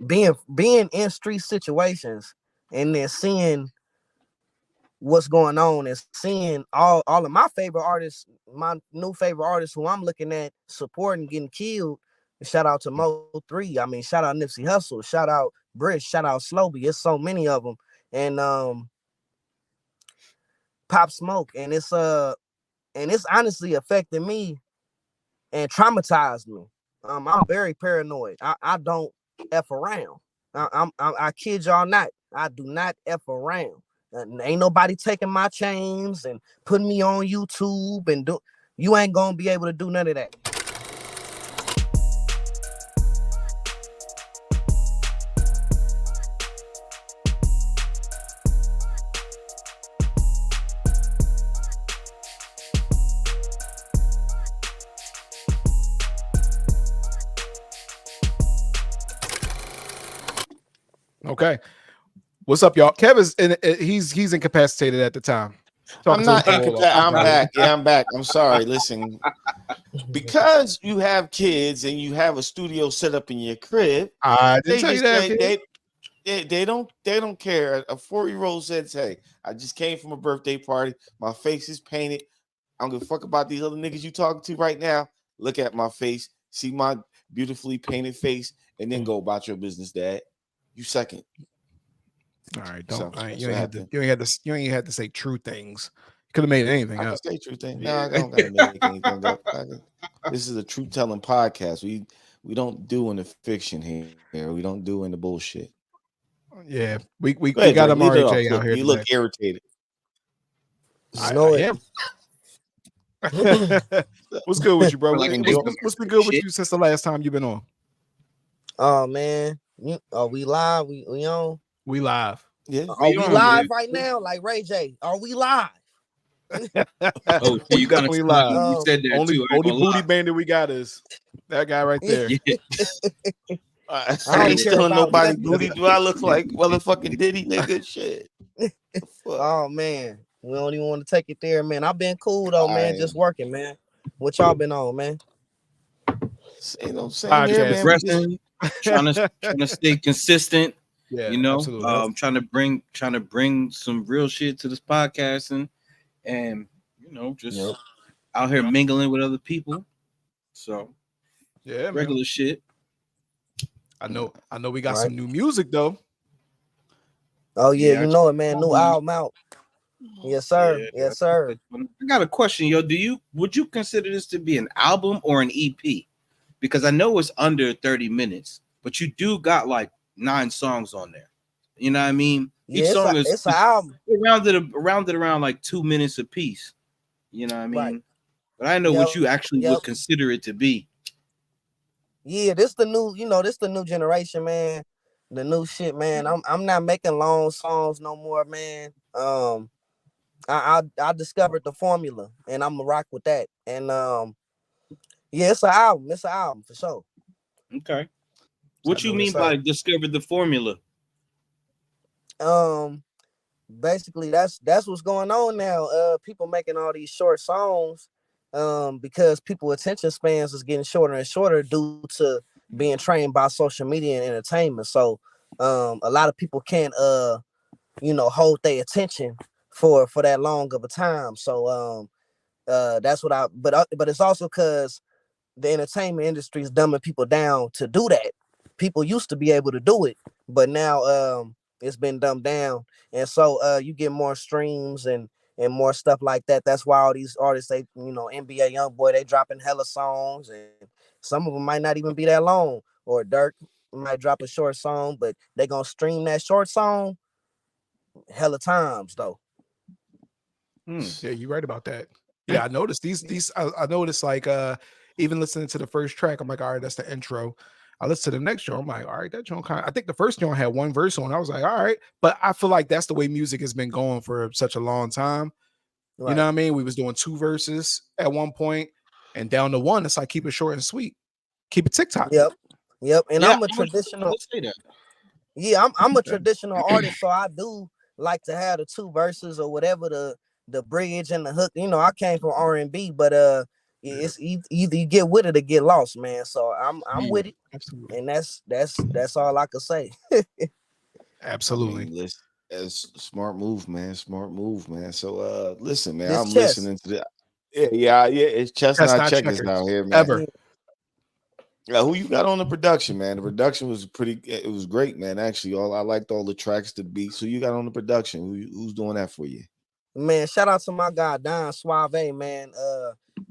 being in street situations and then seeing what's going on and seeing all of my favorite artists, my new favorite artists who I'm looking at supporting getting killed. Shout out to Mo 3. I mean, shout out Nipsey Hussle, shout out Brish, shout out Slowby. It's so many of them. And Pop Smoke. And it's honestly affecting me and traumatized me. I'm very paranoid. I don't F around. I kid y'all not. I do not F around. Ain't nobody taking my chains and putting me on YouTube and you ain't gonna be able to do none of that. Okay. What's up, y'all? Kevin's he's incapacitated at the time. I'm not incapacitated. I'm back. Yeah, I'm back. I'm sorry. Listen, because you have kids and you have a studio set up in your crib, they don't care. A 4-year-old says, "Hey, I just came from a birthday party. My face is painted. I don't give a fuck about these other niggas you talking to right now. Look at my face, see my beautifully painted face, and then go about your business, Dad. You second." All right, don't. So, you ain't had to say true things. You could have made anything up. Say true things. No, I don't gotta make anything up. This is a truth telling podcast. We don't do in the fiction here. We don't do in the bullshit. Yeah, we got Amari J out here. You look irritated. I know it. What's good with you, bro? What's been good with you since the last time you've been on? Oh man, are we live? We on? We live. Yeah. Are we live right now? Like Ray J, are we live? Oh, you got to live. You said that only too. Only booty bandit we got is that guy right there. I ain't stealing nobody's booty. Do I look like motherfucking Diddy, nigga? Shit. Oh man, we don't even want to take it there, man. I've been cool though, man. Just working, man. What y'all been on, man? Same here, man. Trying to stay consistent. Yeah, you know, absolutely. trying to bring some real shit to this podcast and you know, just out here mingling with other people. So yeah, regular man. shit. I know we got some new music though. Oh yeah, you know it, man. New album out. Yes, sir. Yes, sir. I got a question, yo. Would you consider this to be an album or an EP? Because I know it's under 30 minutes, but you do got like 9 songs on there. You know what I mean? Each song it's an album. Rounded around like 2 minutes a piece. You know what I mean? Right. But I know what you actually would consider it to be. Yeah, this the new generation, man. The new shit, man. I'm not making long songs no more, man. I discovered the formula and I'm gonna rock with that. And yeah, it's an album. It's an album for sure. Okay. What you mean by discovered the formula? Basically that's what's going on now. People making all these short songs because people's attention spans is getting shorter and shorter due to being trained by social media and entertainment. So a lot of people can't hold their attention for that long of a time. So that's what but it's also because the entertainment industry is dumbing people down to do that. People used to be able to do it, but now it's been dumbed down, and so you get more streams and more stuff like that. That's why all these artists, they NBA YoungBoy, they dropping hella songs, and some of them might not even be that long. Or Dirk might drop a short song, but they gonna stream that short song hella times though. Yeah, you're right about that. Yeah, I noticed these. I noticed like even listening to the first track, I'm like, all right, that's the intro. I listened to the next joint. I'm like, all right, that joint I think the first joint had one verse on. I was like, all right, but I feel like that's the way music has been going for such a long time. Right. You know what I mean? We was doing 2 verses at one point, and down to 1. It's like keep it short and sweet. Keep it TikTok. Yep. And I'm a traditional. Yeah, I'm a traditional artist, so I do like to have the 2 verses or whatever, the bridge and the hook. I came from R&B, but it's either you get with it or get lost, man. So I'm with it, absolutely, and that's all I could say. absolutely. Listen, it's smart move, man. Smart move, man. So listen, man, This I'm chess. listening to the yeah. It's That's chestnut not checkers checkers out here, man. ever. Yeah, who you got on the production, man? The production was it was great, man. Actually, I liked all the tracks, the beats. Who you got on the production? Who's doing that for you? Man, shout out to my guy Don Suave, man.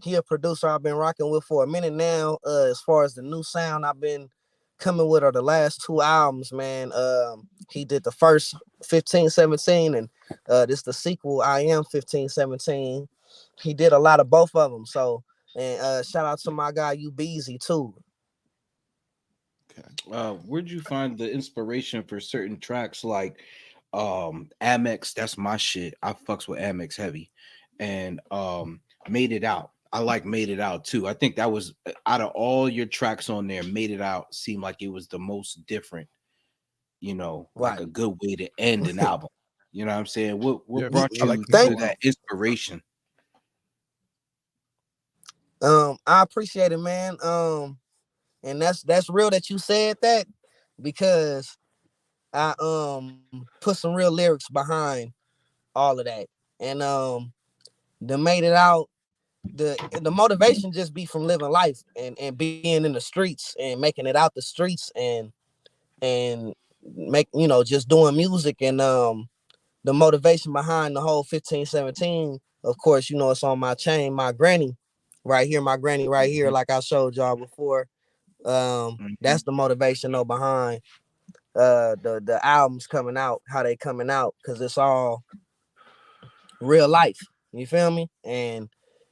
He a producer I've been rocking with for a minute now. As far as the new sound I've been coming with are the last two albums, man. He did the first 1517 and this the sequel, I Am 1517. He did a lot of both of them. So and shout out to my guy Ubeezy too. Where'd you find the inspiration for certain tracks like Amex? That's my shit. I fucks with Amex heavy, and Made It Out. I like Made It Out too. I think that was out of all your tracks on there, Made It Out seemed like it was the most different. Like Right. a good way to end an album. You know what I'm saying? What Yeah, brought I like you the Thank to slow you. that album. inspiration? I appreciate it, man. And that's real that you said that because I put some real lyrics behind all of that. And the Made It Out, the motivation just be from living life and being in the streets and making it out the streets and make just doing music and the motivation behind the whole 1517, of course, it's on my chain, my granny right here, Mhm, like I showed y'all before. That's mhm. the motivation though behind the albums coming out, how they coming out, because it's all real life. You feel me? And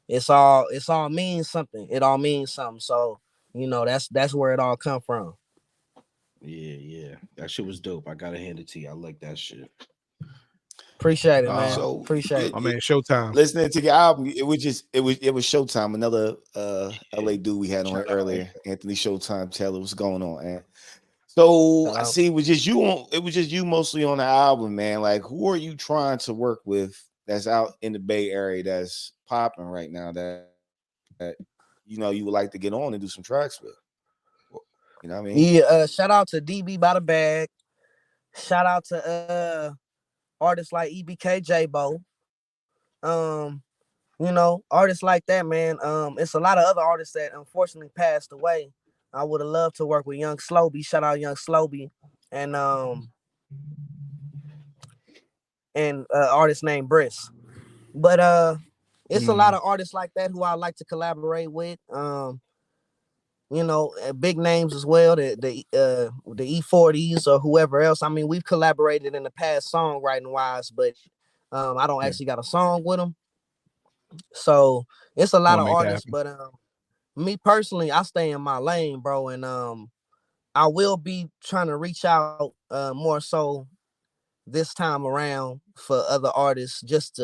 it's all means something. It all means something. So that's where it all come from. Yeah, yeah. That shit was dope. I gotta hand it to you. I like that shit. Appreciate it, man. Uh, So Appreciate it. my man, Showtime. listening to your album, it was Showtime, another LA dude we had on here Shout out. earlier, Anthony Showtime Taylor. What's going on, man? So I Hello. see it was just you mostly on the album, man. Like, who are you trying to work with that's out in the Bay Area that's popping right now that you would like to get on and do some tracks with? You know what I mean? Yeah, shout out to DB by the bag. Shout out to artists like EBK J-Bo. Artists like that, man. It's a lot of other artists that unfortunately passed away. I would have loved to work with Young Slowby. Shout out Young Slowby. And artist named Briss. But it's a lot Mm, of artists like that who I like to collaborate with. Big names as well, the E40s or whoever else. I mean, we've collaborated in the past songwriting wise, but I don't yeah, actually got a song with them. So it's a lot want to of make that artists, happen. but me personally, I stay in my lane, bro, and I will be trying to reach out more so this time around for other artists just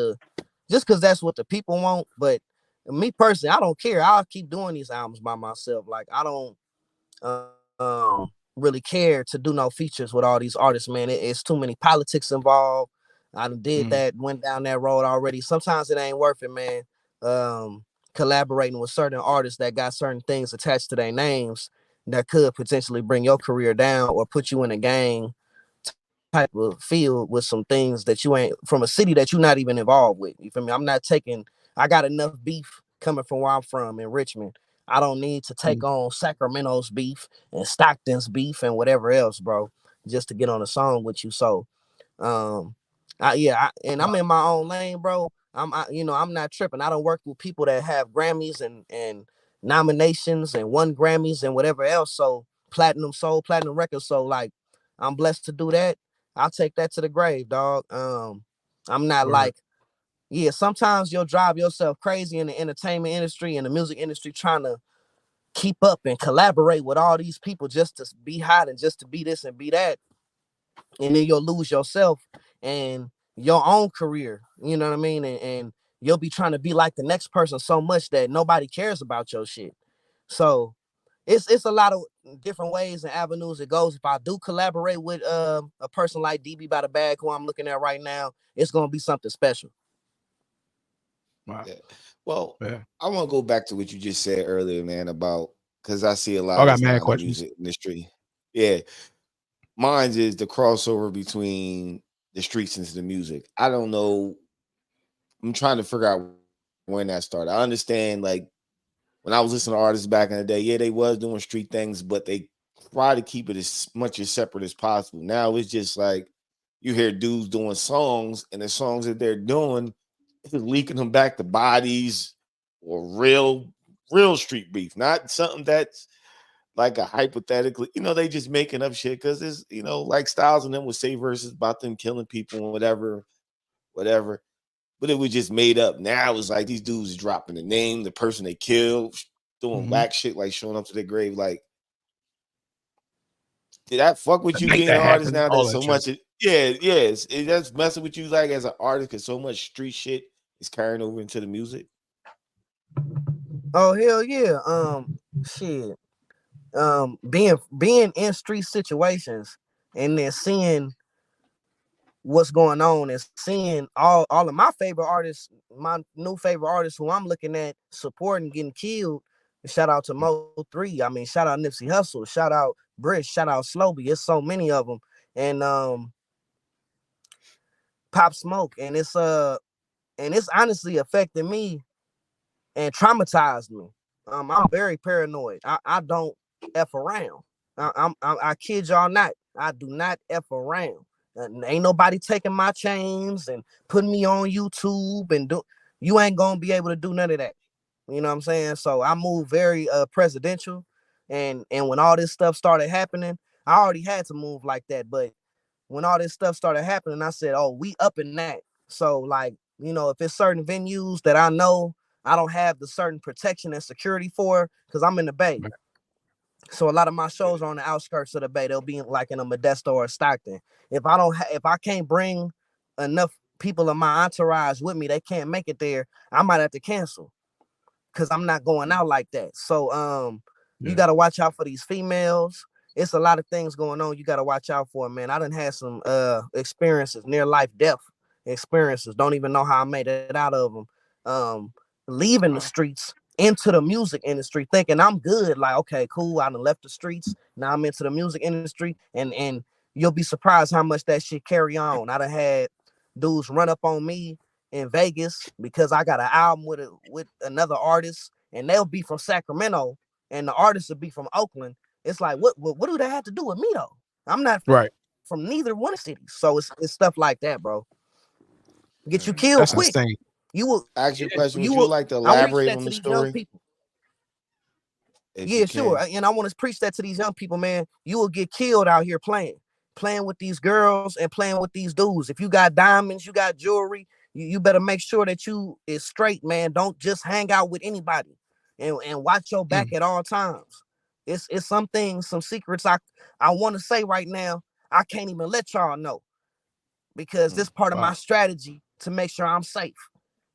because that's what the people want. But me personally, I don't care. I'll keep doing these albums by myself. Like I don't really care to do no features with all these artists, man. It's too many politics involved. I did Mm, that, went down that road already. Sometimes it ain't worth it, man. Collaborating with certain artists that got certain things attached to their names that could potentially bring your career down or put you in a gang type of field with some things that you ain't from a city that you're not even involved with. You feel me? I got enough beef coming from where I'm from in Richmond. I don't need to take mm, on Sacramento's beef and Stockton's beef and whatever else, bro, just to get on a song with you. So, um, and I'm wow. in my own lane, bro. I'm not tripping. I don't work with people that have Grammys and nominations and won Grammys and whatever else. So platinum records. So like, I'm blessed to do that. I'll take that to the grave, dog. I'm not Word. like, yeah, sometimes you'll drive yourself crazy in the entertainment industry and the music industry trying to keep up and collaborate with all these people just to be hot and just to be this and be that. And then you'll lose yourself and your own career. You know what I mean? And you'll be trying to be like the next person so much that nobody cares about your shit. So it's a lot of different ways and avenues it goes. If I do collaborate with a person like DB by the bag, who I'm looking at right now, it's gonna be something special. Wow. Yeah. Well, I want to go back to what you just said earlier, man, about because I see a lot I of got this mad now in the questions. music industry. Yeah. Mine is the crossover between the streets into the music. I don't know. I'm trying to figure out when that started. I understand, like, when I was listening to artists back in the day, yeah, they was doing street things, but they try to keep it as much as separate as possible. Now it's just like you hear dudes doing songs, and the songs that they're doing is leaking them back to bodies or real street beef, not something that's like a hypothetically, they just making up shit because it's, like Styles and them would say verses about them killing people and whatever. But it was just made up. Now it's like these dudes dropping the name, the person they killed, doing whack shit like showing up to their grave. Like, did that fuck with you Make being an that artist happen. now All that that so shit. much? That's messing with you like as an artist because so much street shit is carrying over into the music. Oh hell yeah. Shit. Being in street situations and then seeing what's going on and seeing all of my favorite artists, my new favorite artists who I'm looking at supporting getting killed. Shout out to Mo3. I mean, shout out Nipsey Hussle. Shout out Brish. Shout out Slowby. It's so many of them. And Pop Smoke. And it's honestly affecting me and traumatized me. I'm very paranoid. I don't F around. I kid y'all not. I do not F around. Ain't nobody taking my chains and putting me on YouTube and you ain't gonna be able to do none of that. You know what I'm saying? So I move very presidential, and when all this stuff started happening, I already had to move like that. But when all this stuff started happening, I said, "Oh, we up in that." So like, if it's certain venues that I know I don't have the certain protection and security for, because I'm in the Bay. So a lot of my shows are on the outskirts of the Bay. They'll be like in a Modesto or a Stockton. If I can't bring enough people of my entourage with me, they can't make it there. I might have to cancel because I'm not going out like that. So you got to watch out for these females. It's a lot of things going on you got to watch out for, man. I done had some experiences, near life death experiences. Don't even know how I made it out of them. Leaving the streets into the music industry thinking I'm good, like, okay, cool, I done left the streets, now I'm into the music industry, and you'll be surprised how much that shit carry on. I done had dudes run up on me in Vegas because I got an album with another artist, and they'll be from Sacramento, and the artist will be from Oakland. It's like, what do they have to do with me though? I'm not Right. from neither one of the cities, so it's stuff like that, bro. Get you killed That's quick. insane. You will. Ask you a question. You Would you will. like to I want to preach elaborate that on to the these young story people. if you Yeah, sure. can? And I want to preach that to these young people, man. You will get killed out here playing with these girls and playing with these dudes. If you got diamonds, you got jewelry, you better make sure that you is straight, man. Don't just hang out with anybody, and watch your back at all times. It's some things, some secrets I want to say right now. I can't even let y'all know because this part of my Wow. strategy to make sure I'm safe.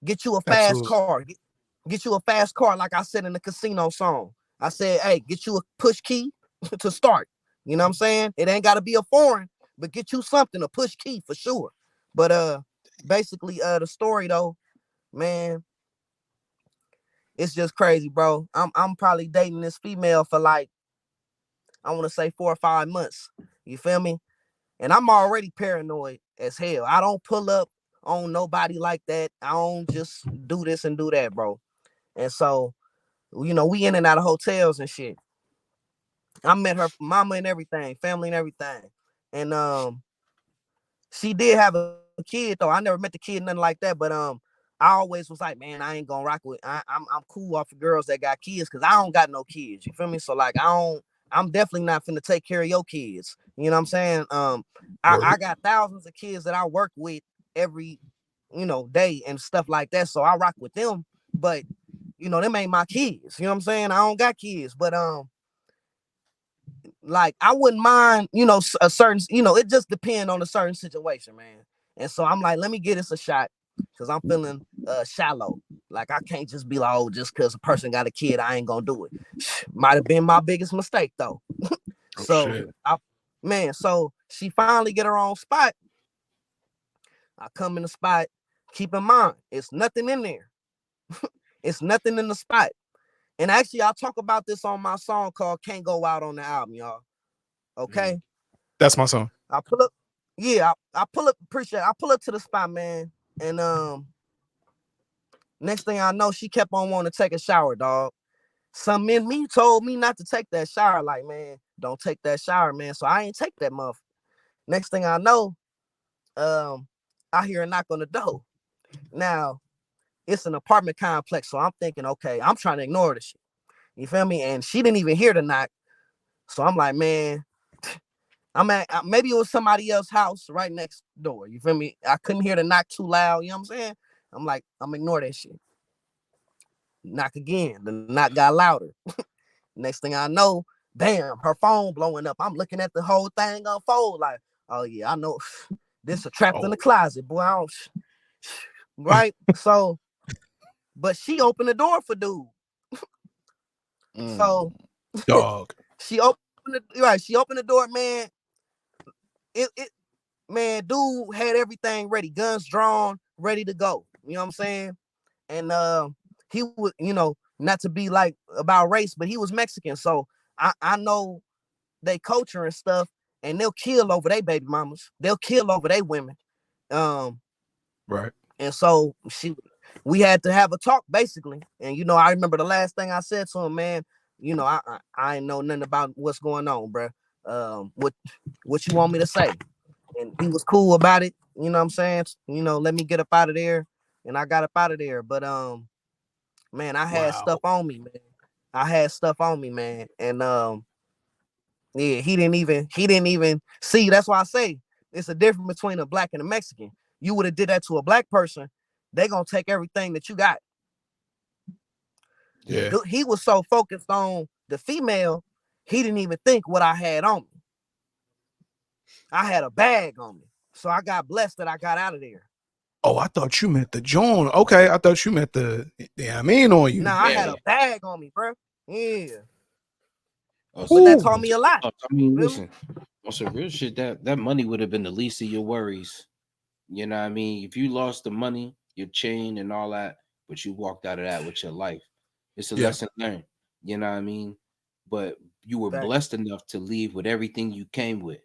Get you a fast Absolutely. car. Get you a fast car, like I said in the casino song. I said, hey, get you a push key to start. You know what I'm saying? It ain't gotta be a foreign, but get you something, a push key for sure. But basically, the story though, man, it's just crazy, bro. I'm probably dating this female for like, I want to say 4 or 5 months. You feel me? And I'm already paranoid as hell. I don't pull up on nobody like that. I don't just do this and do that, bro. And so, we in and out of hotels and shit. I met her mama and everything, family and everything. And she did have a kid though. I never met the kid, nothing like that. But I always was like, man, I ain't gonna rock with. I'm cool off of girls that got kids because I don't got no kids. You feel me? So like, I'm definitely not finna take care of your kids. You know what I'm saying? I got thousands of kids that I work with every, day and stuff like that. So I rock with them, but them ain't my kids. You know what I'm saying? I don't got kids, but like I wouldn't mind, a certain, it just depends on a certain situation, man. And so I'm like, let me get this a shot because I'm feeling shallow. Like I can't just be like, oh, just because a person got a kid, I ain't gonna do it. Might have been my biggest mistake though. Oh So shit. so she finally get her own spot. I come in the spot. Keep in mind, it's nothing in there. It's nothing in the spot. And actually, I'll talk about this on my song called Can't Go Out on the album, y'all. Okay? That's my song. I pull up, yeah, I pull up, appreciate it. I pull up to the spot, man. And next thing I know, she kept on wanting to take a shower, dog. Something in me told me not to take that shower. Like, man, don't take that shower, man. So I ain't take that motherfucker. Next thing I know, I hear a knock on the door. Now, it's an apartment complex. So I'm thinking, okay, I'm trying to ignore this shit. You feel me? And she didn't even hear the knock. So I'm like, man, maybe it was somebody else's house right next door. You feel me? I couldn't hear the knock too loud. You know what I'm saying? I'm like, I'm ignore that shit. Knock again. The knock got louder. Next thing I know, bam, her phone blowing up. I'm looking at the whole thing unfold. Like, oh yeah, I know this a trapped in the closet, boy. I don't, right? So, but she opened the door for dude. So, dog. She opened the door, man. It man, dude had everything ready, guns drawn, ready to go. You know what I'm saying? And he would, not to be like about race, but he was Mexican, so I know they culture and stuff, and they'll kill over their baby mamas. They'll kill over their women. Right. And so we had to have a talk basically. And I remember the last thing I said to him, man. I ain't know nothing about what's going on, bro. What you want me to say? And he was cool about it. You know what I'm saying? Let me get up out of there, and I got up out of there. But man, I had stuff on me, man. And yeah, he didn't even see. That's why I say it's a difference between a black and a Mexican. You would have did that to a black person, they gonna take everything that you got. Yeah. He was so focused on the female, he didn't even think what I had on me. I had a bag on me. So I got blessed that I got out of there. Oh, I thought you meant the Joan. Okay, I thought you meant the I mean on you. Nah, I had a bag on me, bro. Yeah. Oh, but that taught me a lot. I mean, listen, on some real shit, that money would have been the least of your worries. You know what I mean? If you lost the money, your chain and all that, but you walked out of that with your life, it's a lesson learned. You know what I mean? But you were blessed enough to leave with everything you came with.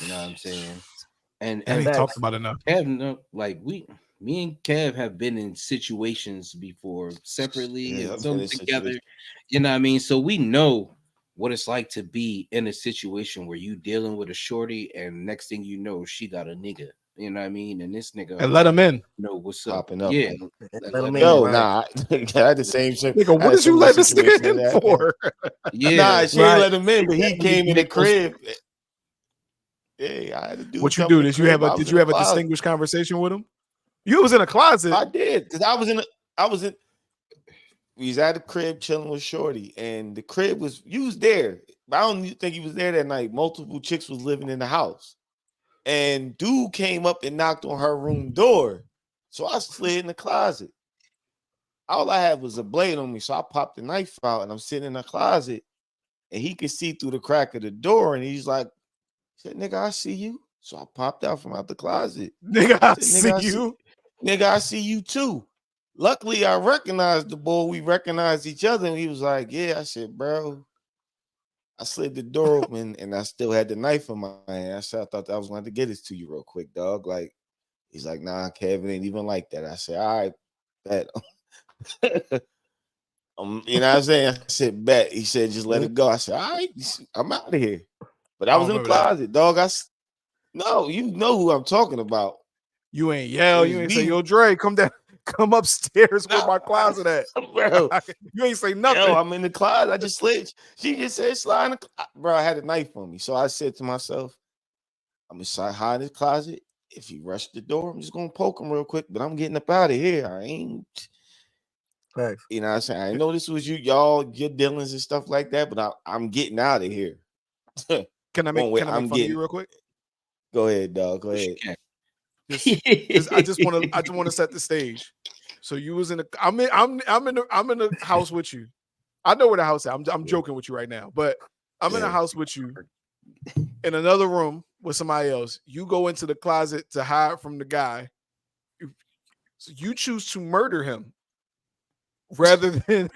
You know what I'm saying? And he talked about enough. Kev, like me and Kev have been in situations before separately and some together. You know what I mean? So we know what it's like to be in a situation where you dealing with a shorty and next thing you know, she got a nigga. You know what I mean? And this nigga and let him in. No, what's up? Popping up. Yeah. Let him in. Yo, right. nah, I had the same shit. Nigga, what did you let this nigga in for? Yeah. Nah, she ain't let him in, but he came in the crib. Yeah, I had to do. What you do? Did you have a distinguished conversation with him? You was in a closet. I did, because we was at the crib chilling with Shorty, and the crib was there. But I don't think he was there that night. Multiple chicks was living in the house. And dude came up and knocked on her room door. So I slid in the closet. All I had was a blade on me. So I popped the knife out and I'm sitting in the closet. And he could see through the crack of the door. And he's like, he said, nigga, I see you. So I popped out from out the closet. Nigga, I see you. Nigga, I see you too. Luckily, I recognized the boy. We recognized each other. And he was like, yeah. I said, bro. I slid the door open and I still had the knife in my hand. I said, I thought I was going to get this to you real quick, dog. Like, he's like, nah, Kevin ain't even like that. I said, all right, bet. You know what I'm saying? I said, bet. He said, just let it go. I said, all right, I'm out of here. But I was in the closet, dog. No, you know who I'm talking about. You ain't yell. You ain't say, yo, Dre, come down. Come upstairs where my closet at. Bro, you ain't say nothing. Yo, I'm in the closet. I just slid. She just said, slide in the closet. Bro, I had a knife on me. So I said to myself, I'm inside hide in the closet. If he rushed the door, I'm just going to poke him real quick. But I'm getting up out of here. I ain't. Thanks. You know what I'm saying? I know this was your dealings and stuff like that, but I'm getting out of here. Can I make fun of you real quick? Go ahead, dog. Go ahead. I just want to set the stage. So you was in the I'm in the house with you. I know where the house is. I'm joking with you right now, but I'm in the house with you in another room with somebody else. You go into the closet to hide from the guy. So you choose to murder him. rather than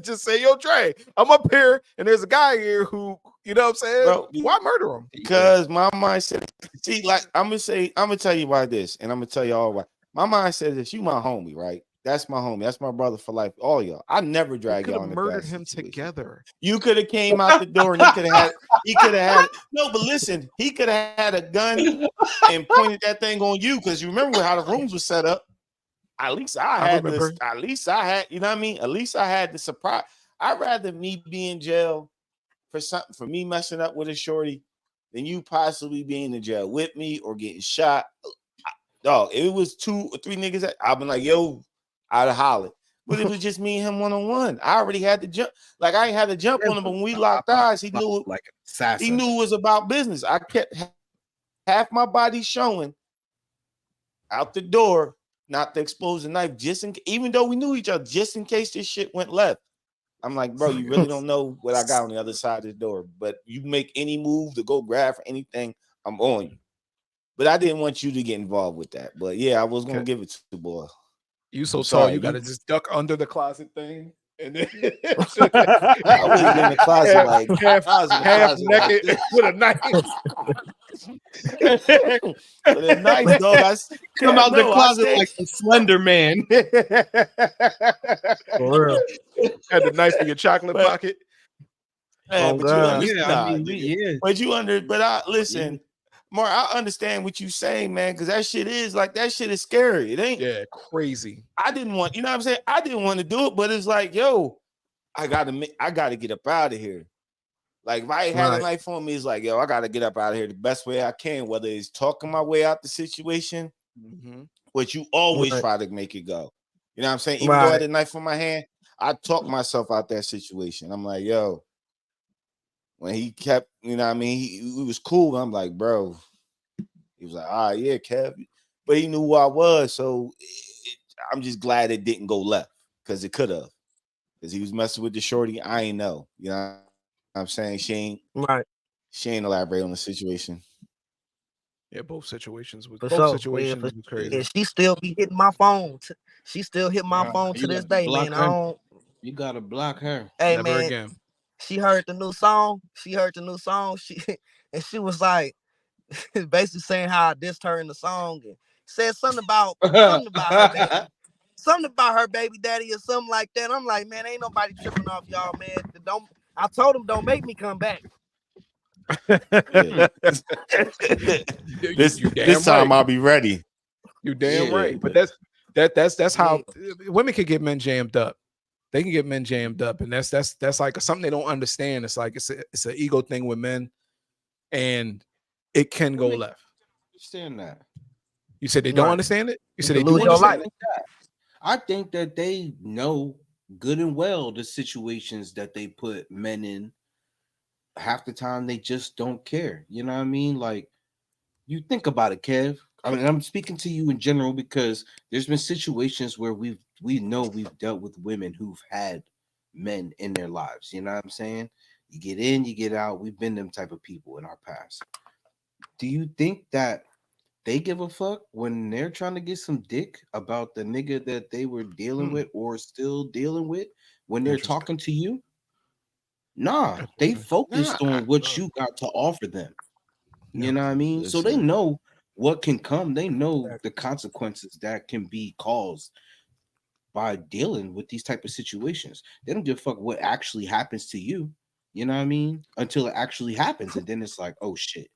just say, yo, Dre, I'm up here and there's a guy here who, you know what I'm saying? Bro, why murder him? Because my mindset, see, like I'm gonna tell you why this, and I'm gonna tell you all why. My mindset is you my homie, right? That's my homie. That's my brother for life. All y'all. I never drag y'all in a murdered bad him situation. together. You could have came out the door and he could have had no, but listen, he could have had a gun and pointed that thing on you because you remember how the rooms were set up. At least I had this. At least I had, you know what I mean? At least I had the surprise. I'd rather me be in jail for something, for me messing up with a shorty, than you possibly being in jail with me or getting shot. Dog, if it was 2 or 3 niggas, I'd been like, yo, I'd have hollered. But it was just me and him one-on-one. I already had to jump. Like I ain't had to jump on him, but when we locked eyes, he knew like an assassin. He knew it was about business. I kept half my body showing out the door, not to expose the knife, even though we knew each other, just in case this shit went left. I'm like, bro, you really don't know what I got on the other side of the door. But you make any move to go grab for anything, I'm on you. But I didn't want you to get involved with that. But yeah, I was gonna give it to the boy. You so tall, you gotta just duck under the closet thing. And then I was in the closet half naked like with a knife. With a knife, dog. I come out the closet like the Slender Man. For real. Had the knife in your chocolate pocket. Man, but you understand. But I listen, Mark, I understand what you're saying, man, because that shit is scary. It ain't crazy. I didn't want, you know what I'm saying? I didn't want to do it, but it's like, yo, I gotta get up out of here. Like if I had a knife on me, it's like, yo, I gotta get up out of here the best way I can, whether it's talking my way out the situation, which you always try to make it go. You know what I'm saying? Even though I had a knife in my hand, I talked myself out that situation. I'm like, yo, when he kept, you know what I mean, he was cool. I'm like, bro, he was like, all right, yeah, Kev. But he knew who I was. So I'm just glad it didn't go left because it could have. Because he was messing with the shorty. I ain't know. You know what I'm saying? She ain't elaborate on the situation. Yeah, both situations was was crazy. And she still be hitting my phone. She still hit my phone to this day, man. You gotta block her. Hey, never man, again. She heard the new song. She and she was like, basically saying how I dissed her in the song and said something about her baby. Something about her baby daddy or something like that. I'm like, man, ain't nobody tripping off y'all, man. I told him don't make me come back. This time I'll be ready. You damn right. But that's how women can get men jammed up. They can get men jammed up, and that's like something they don't understand. It's like it's an ego thing with men, and it can go left. Understand that? You said they don't understand it. You said they lose do your understand life. it. I think that they know good and well the situations that they put men in. Half the time they just don't care. You know what I mean? Like, you think about it, Kev. I mean, I'm speaking to you in general because there's been situations where we've dealt with women who've had men in their lives. You know what I'm saying? You get in, you get out. We've been them type of people in our past. Do you think that they give a fuck when they're trying to get some dick about the nigga that they were dealing with or still dealing with when they're talking to you? Nah, they focused on what you got to offer them. You know what I mean? So they know what can come. They know the consequences that can be caused by dealing with these type of situations. They don't give a fuck what actually happens to you. You know what I mean? Until it actually happens, and then it's like, oh shit.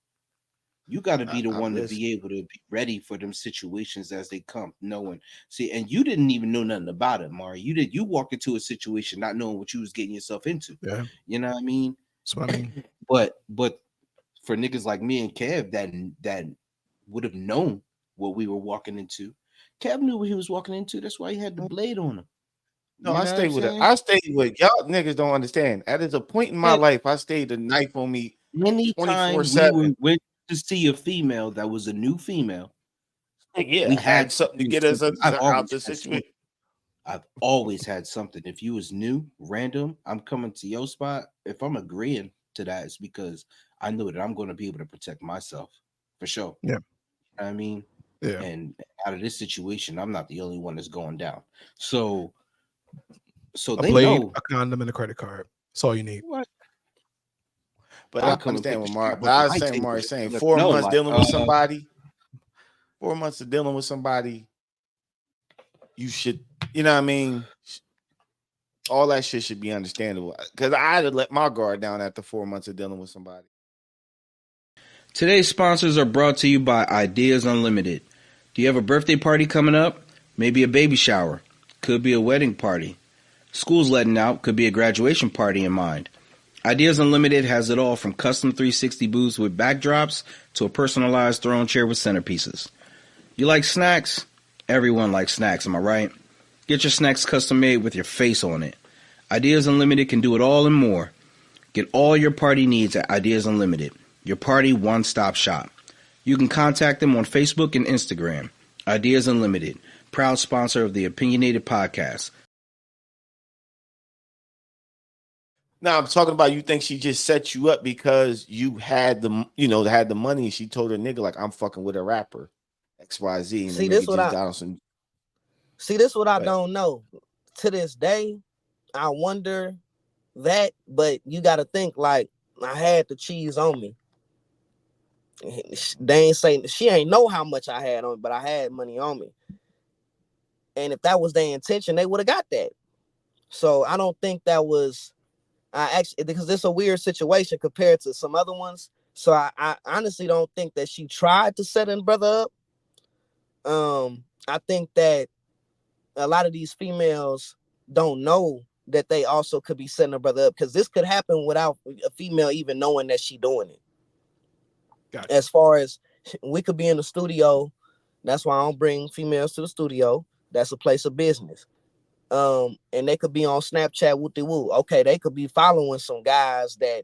You got to be the one to be able to be ready for them situations as they come, knowing. See, and you didn't even know nothing about it, Mari. You walked into a situation not knowing what you was getting yourself into. Yeah, you know what I mean. That's what I mean. But for niggas like me and Kev that would have known what we were walking into, Kev knew what he was walking into. That's why he had the blade on him. No, I stayed with it. I stayed with y'all niggas. Don't understand. At a point in my life, I stayed the knife on me. Anytime we went to see a female that was a new female, we had something to get us out the situation. I've always had something. If you was new, random, I'm coming to your spot. If I'm agreeing to that, it's because I know that I'm going to be able to protect myself for sure. Yeah, you know I mean, yeah. And out of this situation, I'm not the only one that's going down. So So a they blade, know a condom, and a credit card. That's all you need. what. But I I come and understand put the what strap But on the I light understand table. Mark saying Let 4 them know, months like, dealing with somebody. 4 months of dealing with somebody. You should, you know what I mean? All that shit should be understandable. Because I'd have let my guard down after 4 months of dealing with somebody. Today's sponsors are brought to you by Ideas Unlimited. Do you have a birthday party coming up? Maybe a baby shower. Could be a wedding party. School's letting out. Could be a graduation party in mind. Ideas Unlimited has it all from custom 360 booths with backdrops to a personalized throne chair with centerpieces. You like snacks? Everyone likes snacks, am I right? Get your snacks custom made with your face on it. Ideas Unlimited can do it all and more. Get all your party needs at Ideas Unlimited, your party one-stop shop. You can contact them on Facebook and Instagram. Ideas Unlimited, proud sponsor of the Opinionated Podcast. Now I'm talking about, you think she just set you up because you had the, had the money, and she told her nigga like, I'm fucking with a rapper XYZ, and the nigga just got on some. See, this what I don't know. To this day, I wonder that, but you got to think like I had the cheese on me. They ain't saying, she ain't know how much I had on me, but I had money on me. And if that was their intention, they would have got that. So I don't think that was, I actually, because it's a weird situation compared to some other ones. So I honestly don't think that she tried to set her brother up. I think that a lot of these females don't know that they also could be setting her brother up, because this could happen without a female even knowing that she doing it. Gotcha. As far as we could be in the studio, that's why I don't bring females to the studio. That's a place of business. And they could be on Snapchat whoop de woo. Okay, they could be following some guys that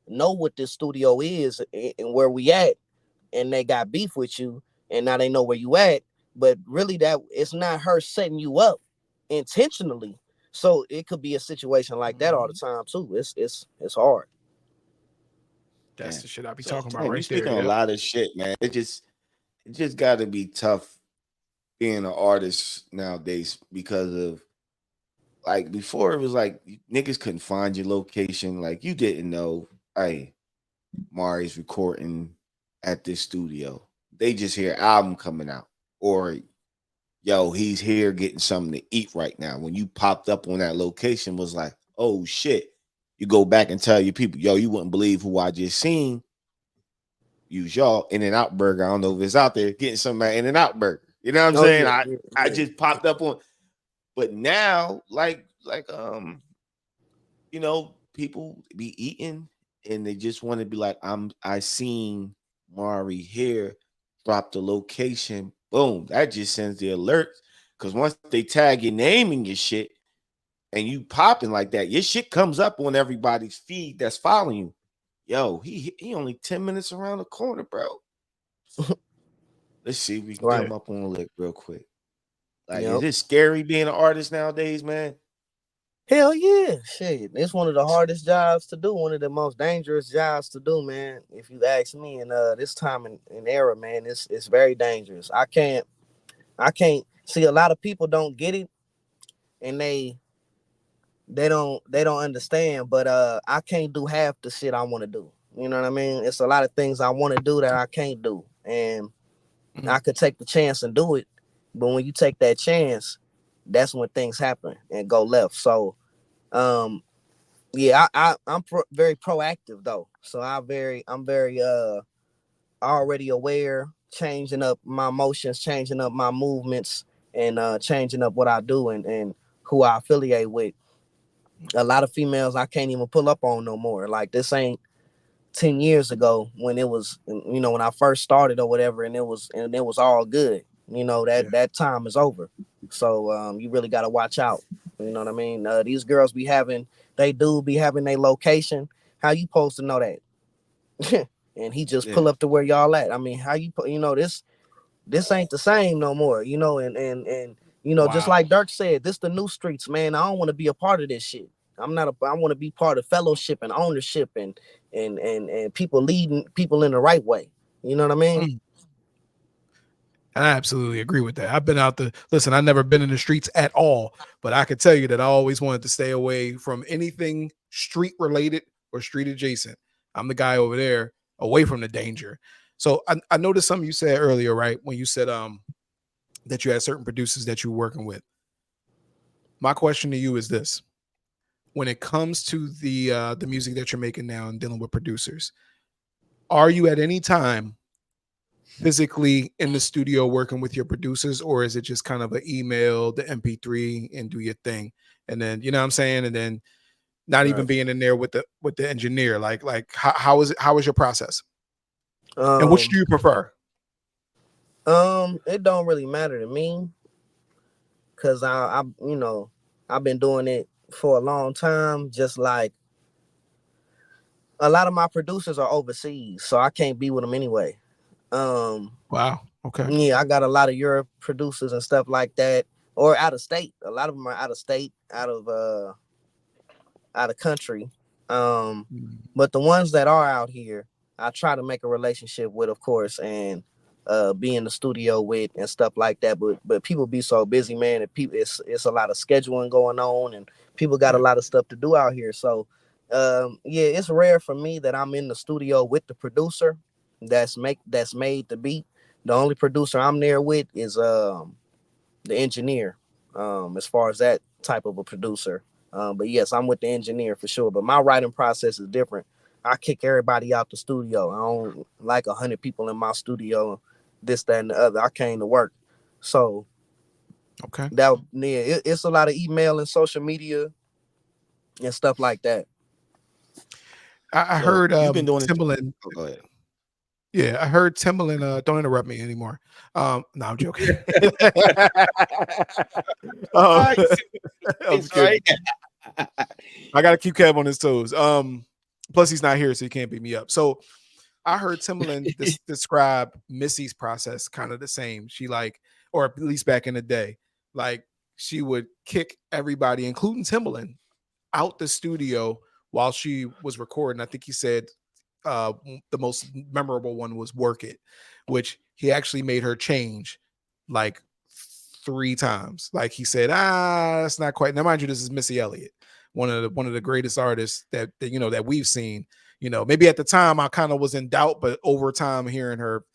know what this studio is and where we at, and they got beef with you, and now they know where you at. But really, that it's not her setting you up intentionally. So it could be a situation like that all the time too. It's hard. That's the shit I be talking about right you speaking there. A lot of shit, man. It just got to be tough being an artist nowadays, because of, like, before it was like niggas couldn't find your location. Like, you didn't know, hey, Mari's recording at this studio. They just hear album coming out, or yo, he's here getting something to eat right now. When you popped up on that location, was like, oh shit. You go back and tell your people, yo, you wouldn't believe who I just seen. Use y'all In-N-Out Burger. I don't know if it's out there, getting something at In-N-Out Burger. You know what I'm saying? I just popped up on, but now, people be eating and they just want to be like, I seen Mari here, drop the location, boom. That just sends the alert. Because once they tag your name in your shit and you popping like that, your shit comes up on everybody's feed that's following you. Yo, he only 10 minutes around the corner, bro. Let's see if we can come up on a lick real quick. Like, is it scary being an artist nowadays, man? Hell yeah. Shit. It's one of the hardest jobs to do, one of the most dangerous jobs to do, man. If you ask me, in this time and era, man, it's very dangerous. I can't see, a lot of people don't get it, and they don't understand, but I can't do half the shit I want to do. You know what I mean? It's a lot of things I want to do that I can't do, and I could take the chance and do it, but when you take that chance, that's when things happen and go left. So yeah, I'm very proactive though, so I'm very already aware, changing up my motions, changing up my movements, and changing up what I do, and who I affiliate with. A lot of females I can't even pull up on no more. Like, this ain't 10 years ago when it was, when I first started or whatever, and it was all good. That time is over. So you really got to watch out. You know what I mean? These girls be having their location. How you supposed to know that? And he just pull up to where y'all at. I mean, how you this ain't the same no more, and just like Dirk said, this the new streets, man. I don't want to be a part of this shit. I want to be part of fellowship and ownership and people leading people in the right way. You know what I mean? I absolutely agree with that. I've been out the listen, I've never been in the streets at all, but I could tell you that I always wanted to stay away from anything street related or street adjacent. I'm the guy over there away from the danger. So I noticed something you said earlier, right? When you said that you had certain producers that you were working with. My question to you is this: when it comes to the music that you're making now and dealing with producers, are you at any time physically in the studio working with your producers, or is it just kind of an email, the MP3, and do your thing, and then you know what I'm saying, and then not even being in there with the engineer? Like how is it? How is your process? And which do you prefer? It don't really matter to me, cause I you know, I've been doing it for a long time. Just like a lot of my producers are overseas, so I can't be with them anyway. Wow. Okay. Yeah, I got a lot of Europe producers and stuff like that, or out of state. A lot of them are out of state, out of country. But the ones that are out here, I try to make a relationship with, of course, and be in the studio with and stuff like that. But people be so busy, man. And people, it's a lot of scheduling going on, and people got a lot of stuff to do out here. So, yeah, it's rare for me that I'm in the studio with the producer that's made the beat. The only producer I'm there with is the engineer, as far as that type of a producer. But yes, I'm with the engineer for sure. But my writing process is different. I kick everybody out the studio. I don't like 100 people in my studio, this, that, and the other. I came to work. So okay, it's a lot of email and social media and stuff like that. I heard you've been doing Timbaland. Oh, go ahead. Yeah, I heard Timbaland. Don't interrupt me anymore. No, I'm joking. I'm kidding. I gotta keep Kev on his toes. Plus he's not here, so he can't beat me up. So I heard Timbaland describe Missy's process kind of the same. She like, or at least back in the day, like she would kick everybody, including Timbaland, out the studio while she was recording. I think he said the most memorable one was "Work It," which he actually made her change like 3 times. Like he said, that's not quite. Now, mind you, this is Missy Elliott, one of the greatest artists that you know that we've seen. You know, maybe at the time I kind of was in doubt, but over time, hearing her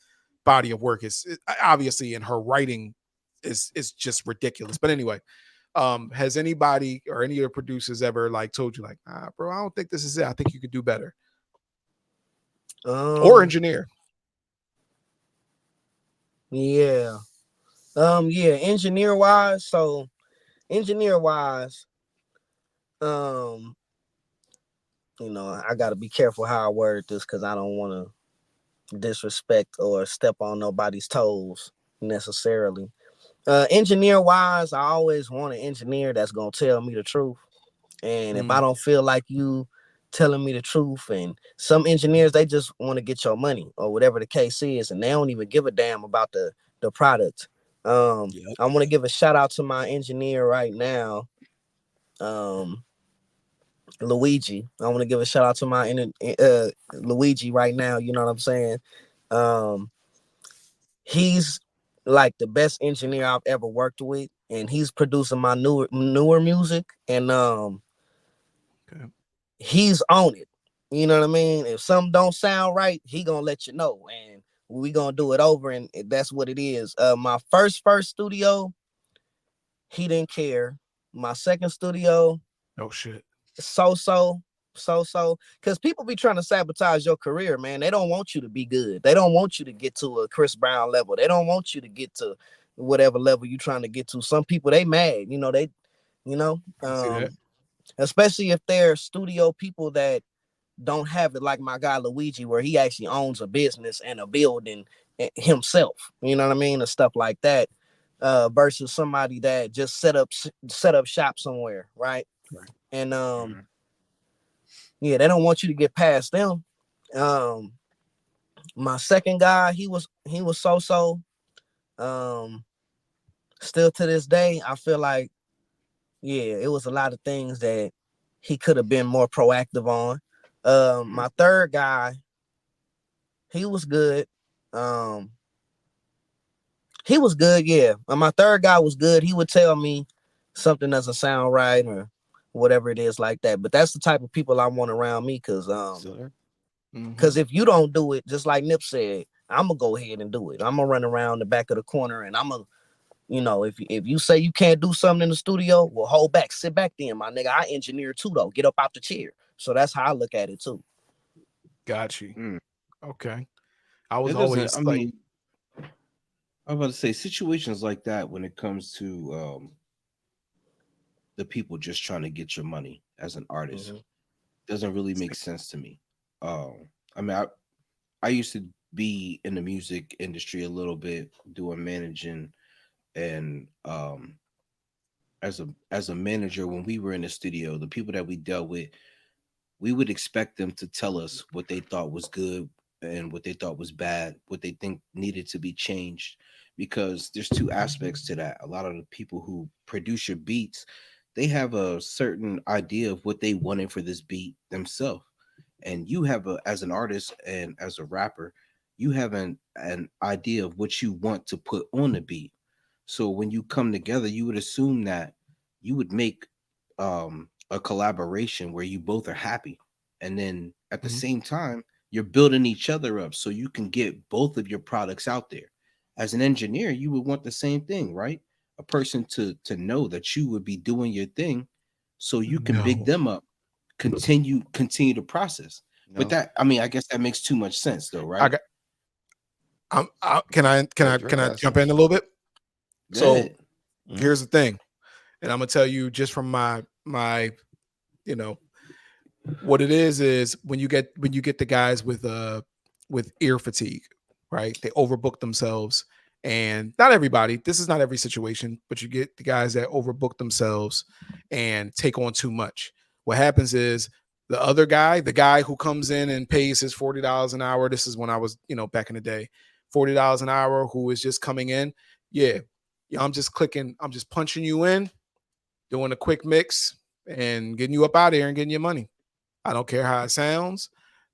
body of work is obviously, and her writing is just ridiculous. But anyway, has anybody or any of the producers ever like told you like, bro, I don't think this is it. I think you could do better. Or engineer. Yeah. Yeah, engineer wise, um, I gotta be careful how I word this because I don't wanna disrespect or step on nobody's toes necessarily. Engineer wise, I always want an engineer that's gonna tell me the truth. And if I don't feel like you telling me the truth, and some engineers, they just want to get your money or whatever the case is, and they don't even give a damn about the product. I want to give a shout out to my engineer right now, Luigi. I want to give a shout out to my Luigi right now. You know what I'm saying? Um, he's like the best engineer I've ever worked with, and he's producing my newer music, and he's on it. You know what I mean? If something don't sound right, he gonna let you know, and we gonna do it over, and that's what it is. My first studio, he didn't care. My second studio, oh shit, so, because people be trying to sabotage your career, man. They don't want you to be good. They don't want you to get to a Chris Brown level. They don't want you to get to whatever level you trying to get to. Some people, they mad, you know, see that. especially if they're studio people that don't have it like my guy Luigi, where he actually owns a business and a building himself. You know what I mean, and stuff like that. Versus somebody that just set up shop somewhere, right? And yeah, they don't want you to get past them. Um, my second guy, he was so. Um, Still to this day, I feel like yeah, it was a lot of things that he could have been more proactive on. My third guy, he was good. Um, He was good, yeah. And my third guy was good. He would tell me something doesn't sound right or whatever it is like that. But that's the type of people I want around me, because if you don't do it, just like Nip said, I'm gonna go ahead and do it. I'm gonna run around the back of the corner, and I'm gonna, if you say you can't do something in the studio, well, hold back, sit back, then, my nigga. I engineer too, though. Get up out the chair. So that's how I look at it too. Got you. Okay. I It was doesn't. always I like, mean, I'm about to say situations like that when it comes to the people just trying to get your money as an artist doesn't really make sense to me. I mean, I used to be in the music industry a little bit, doing managing, and as a manager, when we were in the studio, the people that we dealt with, we would expect them to tell us what they thought was good and what they thought was bad, what they think needed to be changed. Because there's two aspects to that. A lot of the people who produce your beats, they have a certain idea of what they wanted for this beat themselves. And you have as an artist and as a rapper, you have an idea of what you want to put on the beat. So when you come together, you would assume that you would make a collaboration where you both are happy, and then at the same time you're building each other up so you can get both of your products out there. As an engineer, you would want the same thing, right? A person to know that you would be doing your thing so you can big no. them up, continue the process. But No. that, I mean, I guess that makes too much sense though, I right? got. Can I jump in a little bit? So Good. here's the thing, and I'm gonna tell you just from my what it is when you get the guys with ear fatigue, right? They overbook themselves, and not everybody. This is not every situation, but you get the guys that overbook themselves and take on too much. What happens is the other guy, the guy who comes in and pays his $40 an hour. This is when I was, back in the day, $40 an hour, who is just coming in. Yeah, I'm just clicking. I'm just punching you in, doing a quick mix, and getting you up out of here and getting your money. I don't care how it sounds.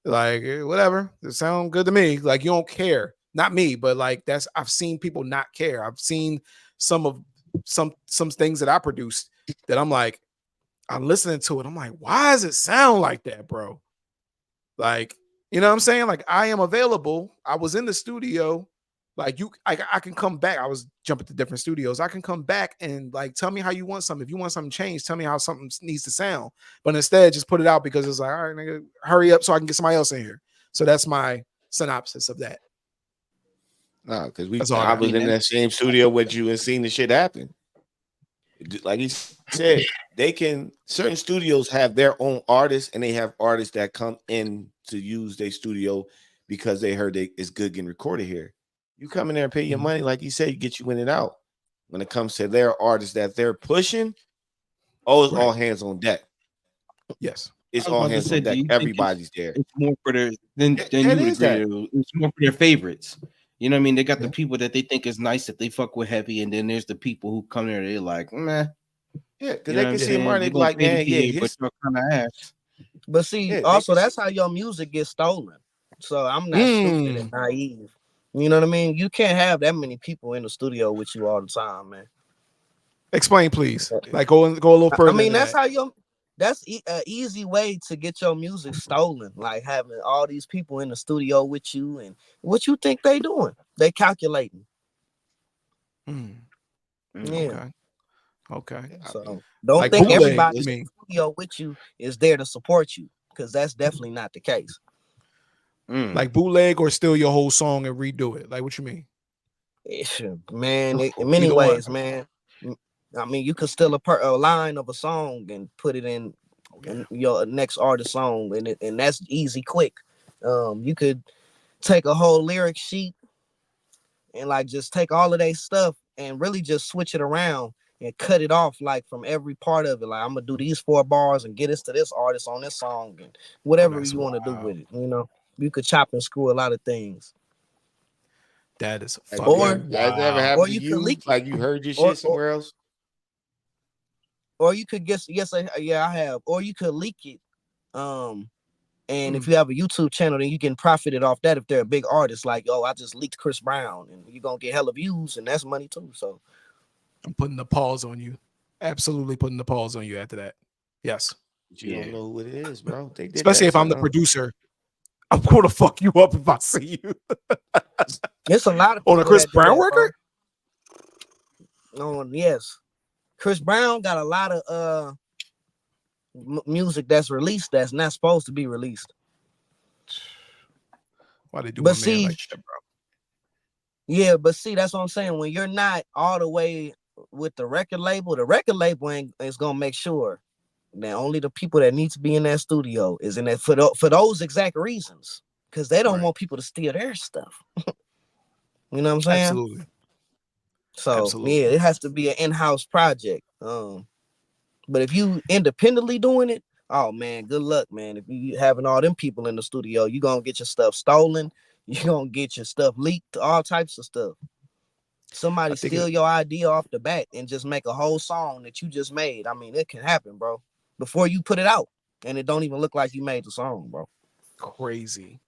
Like, whatever. It sounds good to me. Like, you don't care. Not me, but like I've seen people not care. I've seen some things that I produced that I'm like, I'm listening to it. I'm like, why does it sound like that, bro? Like, you know what I'm saying? Like, I am available. I was in the studio. Like, I can come back. I was jumping to different studios. I can come back and like tell me how you want something. If you want something changed, tell me how something needs to sound. But instead, just put it out because it's like, all right, nigga, hurry up so I can get somebody else in here. So that's my synopsis of that. No, because I was in that same studio with you and seen the shit happen. Like he said, certain studios have their own artists, and they have artists that come in to use their studio because they heard it's good getting recorded here. You come in there and pay your money, like you said, you get you in and out. When it comes to their artists that they're pushing, it's all hands on deck. Yes. It's all hands on deck. Everybody's there. It's more for their then you would agree. It's more for their favorites. You know what I mean? They got the people that they think is nice that they fuck with heavy, and then there's the people who come there, they're like, meh. Yeah, because they can see Martin, they be like, man, but you're kind of ass. But see, also that's how your music gets stolen. So I'm not stupid and naive. You know what I mean? You can't have that many people in the studio with you all the time, man. Explain, please. Like, go a little further. I mean, that's how that's an easy way to get your music stolen. Like having all these people in the studio with you, and what you think they doing? They calculating. Yeah. Okay. So don't like think bootleg, everybody in the studio with you is there to support you, because that's definitely not the case. Like bootleg or steal your whole song and redo it. Like, what you mean? Man, in many ways, man. I mean, you could steal a line of a song and put it in your next artist song, and that's easy, quick. You could take a whole lyric sheet and like just take all of their stuff and really just switch it around and cut it off like from every part of it. Like, I'm gonna do these 4 bars and get us to this artist on this song, and whatever you want to do with it. You could chop and screw a lot of things. That is fucking wild. Has that ever happened to you? Like, you heard your shit somewhere else? Or you could I have. Or you could leak it, And if you have a YouTube channel, then you can profit it off that if they're a big artist, like, oh, I just leaked Chris Brown, and you're gonna get hella views, and that's money too. So I'm putting the pause on you. Absolutely putting the pause on you after that. Yes. But you don't know what it is, bro. They did Especially that if I'm the producer. I'm gonna fuck you up if I see you. It's a lot of people on a Chris that do Brown that, record. Oh yes, Chris Brown got a lot of music that's released that's not supposed to be released. Why they do But my man like that, bro? Yeah, but see, that's what I'm saying. When you're not all the way with the record label is gonna make sure that only the people that need to be in that studio is in that for those exact reasons, because they don't want people to steal their stuff. You know what I'm saying? Absolutely. So Absolutely. yeah, it has to be an in-house project. But if you independently doing it, oh man, good luck, man. If you having all them people in the studio, you gonna get your stuff stolen. You gonna get your stuff leaked, all types of stuff. Somebody steal your idea off the bat and just make a whole song that you just made. I mean, it can happen, bro. Before you put it out, and it don't even look like you made the song, bro. Crazy.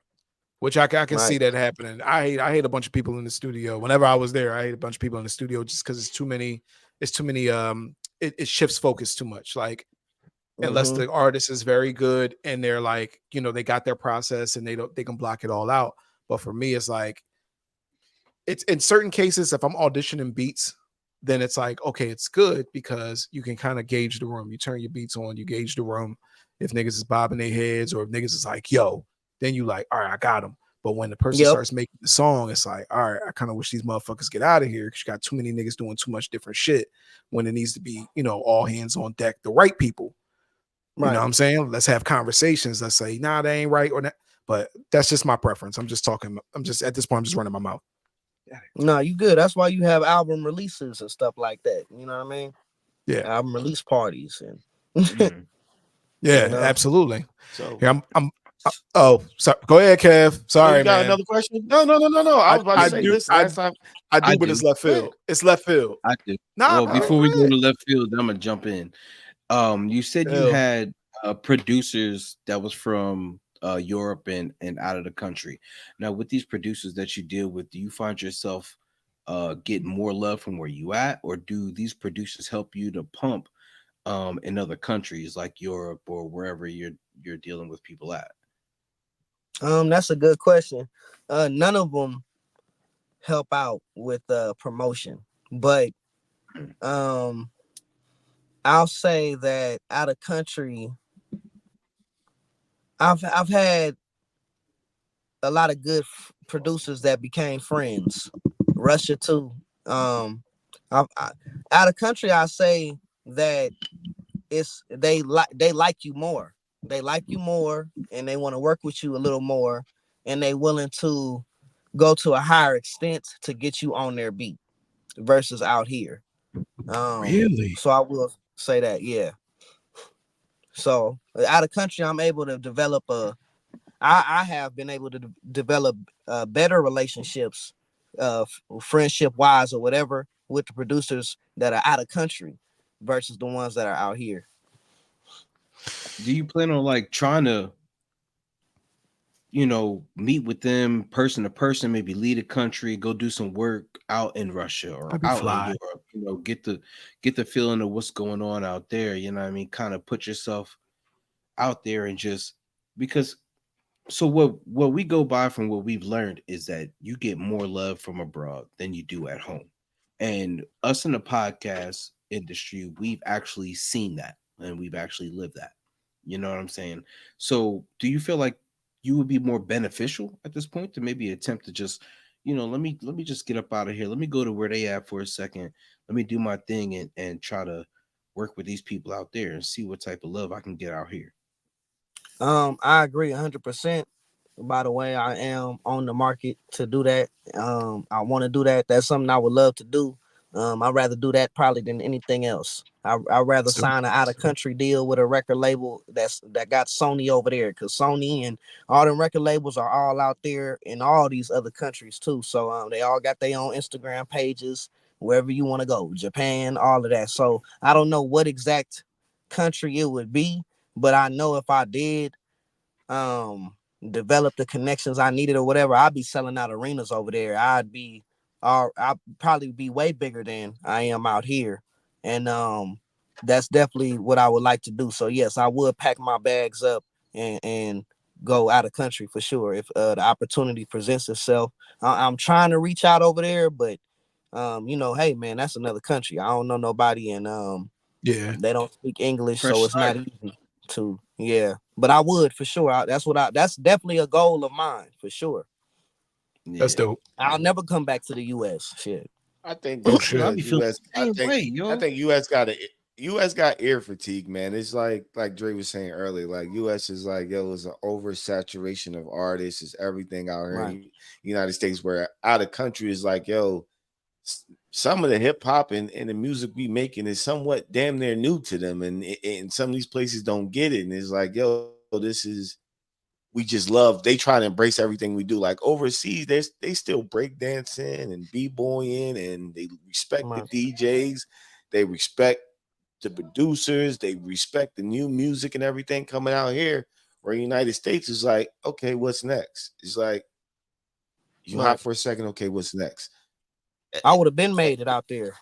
Which I can see that happening. I hate a bunch of people in the studio. Whenever I was there, I hate a bunch of people in the studio just because it's too many. It shifts focus too much. Like unless the artist is very good and they're like, they got their process and they can block it all out. But for me, it's like it's in certain cases, if I'm auditioning beats, then it's like, okay, it's good because you can kind of gauge the room. You turn your beats on, you gauge the room. If niggas is bobbing their heads or if niggas is like, yo, then you like, all right, I got them. But when the person starts making the song, it's like, all right, I kind of wish these motherfuckers get out of here because you got too many niggas doing too much different shit when it needs to be, all hands on deck, the right people. You know what I'm saying? Let's have conversations. Let's say, nah, that ain't right or that. But that's just my preference. I'm just at this point, I'm just running my mouth. No, you good. That's why you have album releases and stuff like that. You know what I mean? Yeah. Album release parties and yeah, absolutely. So yeah, oh, sorry. Go ahead, Kev. Sorry, you got man. Another question? No. I was about to say this last time. I do, but it's left field. It's left field. I do. Nah, well, before we go to left field, I'm gonna jump in. You said you had producers that was from Europe and out of the country. Now, with these producers that you deal with, do you find yourself getting more love from where you at, or do these producers help you to pump in other countries like Europe or wherever you're dealing with people at? That's a good question. None of them help out with promotion, but I'll say that out of country, I've had a lot of good producers that became friends. Russia too. Out of country, I say that they like you more. They like you more, and they want to work with you a little more, and they willing to go to a higher extent to get you on their beat versus out here. Really? So I will say that, yeah. So out of country, I'm able to develop I have been able to develop better relationships, friendship wise or whatever, with the producers that are out of country versus the ones that are out here. Do you plan on like trying to, meet with them person to person, maybe lead a country, go do some work out in Russia or out in Europe, get the feeling of what's going on out there, you know what I mean? Kind of put yourself out there and just because so what we go by from what we've learned is that you get more love from abroad than you do at home. And us in the podcast industry, we've actually seen that and we've actually lived that. You know what I'm saying? So do you feel like you would be more beneficial at this point to maybe attempt to just, let me just get up out of here. Let me go to where they at for a second. Let me do my thing and try to work with these people out there and see what type of love I can get out here. I agree 100%. By the way, I am on the market to do that. I want to do that. That's something I would love to do. I'd rather do that probably than anything else. I'd rather sign an out of country deal with a record label that got Sony over there, because Sony and all them record labels are all out there in all these other countries too. So they all got their own Instagram pages wherever you want to go, Japan, all of that. So I don't know what exact country it would be, but I know if I did, um develop the connections I needed or whatever, I'd be selling out arenas over there. I'd probably be way bigger than I am out here. And that's definitely what I would like to do. So yes, I would pack my bags up and go out of country for sure if the opportunity presents itself. I'm trying to reach out over there, but hey man, that's another country. I don't know nobody, and Yeah, they don't speak English, Fresh so it's not start. easy to. Yeah, but I would for sure. That's definitely a goal of mine for sure. that's Yeah. dope. I'll never come back to the U.S. Shit. I think Oh that's Shoot, shit. I be because feeling US. the same way, I yo. think US got ear fatigue, man. It's like Dre was saying earlier. Like US is like yo, it's an oversaturation of artists. It's everything out here Right. in United States. Where out of country is like yo, some of the hip hop and the music we making is somewhat damn near new to them, and some of these places don't get it. And it's like yo, this is we just love. They try to embrace everything we do. Like overseas, they still break dancing and b-boying, and they respect the Right. DJs. They respect the producers. They respect the new music and everything coming out here. Where United States is like, okay, what's next? It's like you Right. hot for a second. Okay, what's next? I would have been made it out there.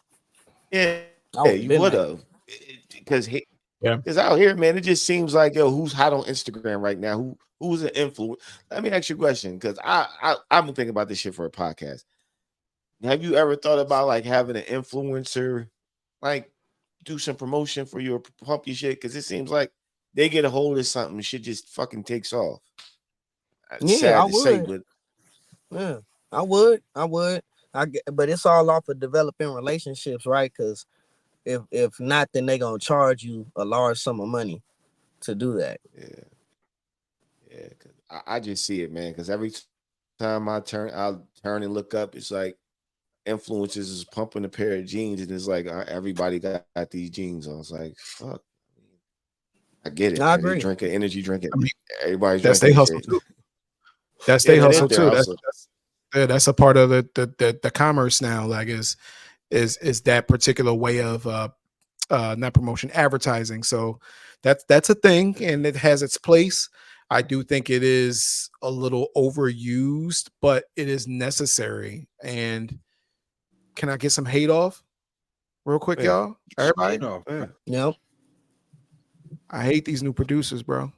Yeah, you I would would have have, been made it. because Yeah. out here, man, it just seems like yo, who's hot on Instagram right now? Who's an influencer? Let me ask you a question, because I've been thinking about this shit for a podcast. Have you ever thought about like having an influencer, like do some promotion for your pump your shit? Because it seems like they get a hold of something, shit just fucking takes off. It's Yeah, I sad to say, would. but Yeah, I would. I would. But it's all off of developing relationships, right? Because if not, then they gonna charge you a large sum of money to do that. yeah, yeah. 'Cause I just see it, man. Because every time I'll turn and look up, it's like influencers is pumping a pair of jeans, and it's like everybody got these jeans on. It's like fuck. I get it. I They agree. drink an energy drink. I mean, Everybody's that's drinking they this hustle shit. too. That's Yeah, they that is hustle their too. hustle. That's a part of the commerce now. Like is that particular way of not promotion, advertising. So that's a thing, and it has its place. I do think it is a little overused, but it is necessary. And can I get some hate off real quick, Yeah, y'all? Straight Everybody, off. yeah. Yep. I hate these new producers, bro.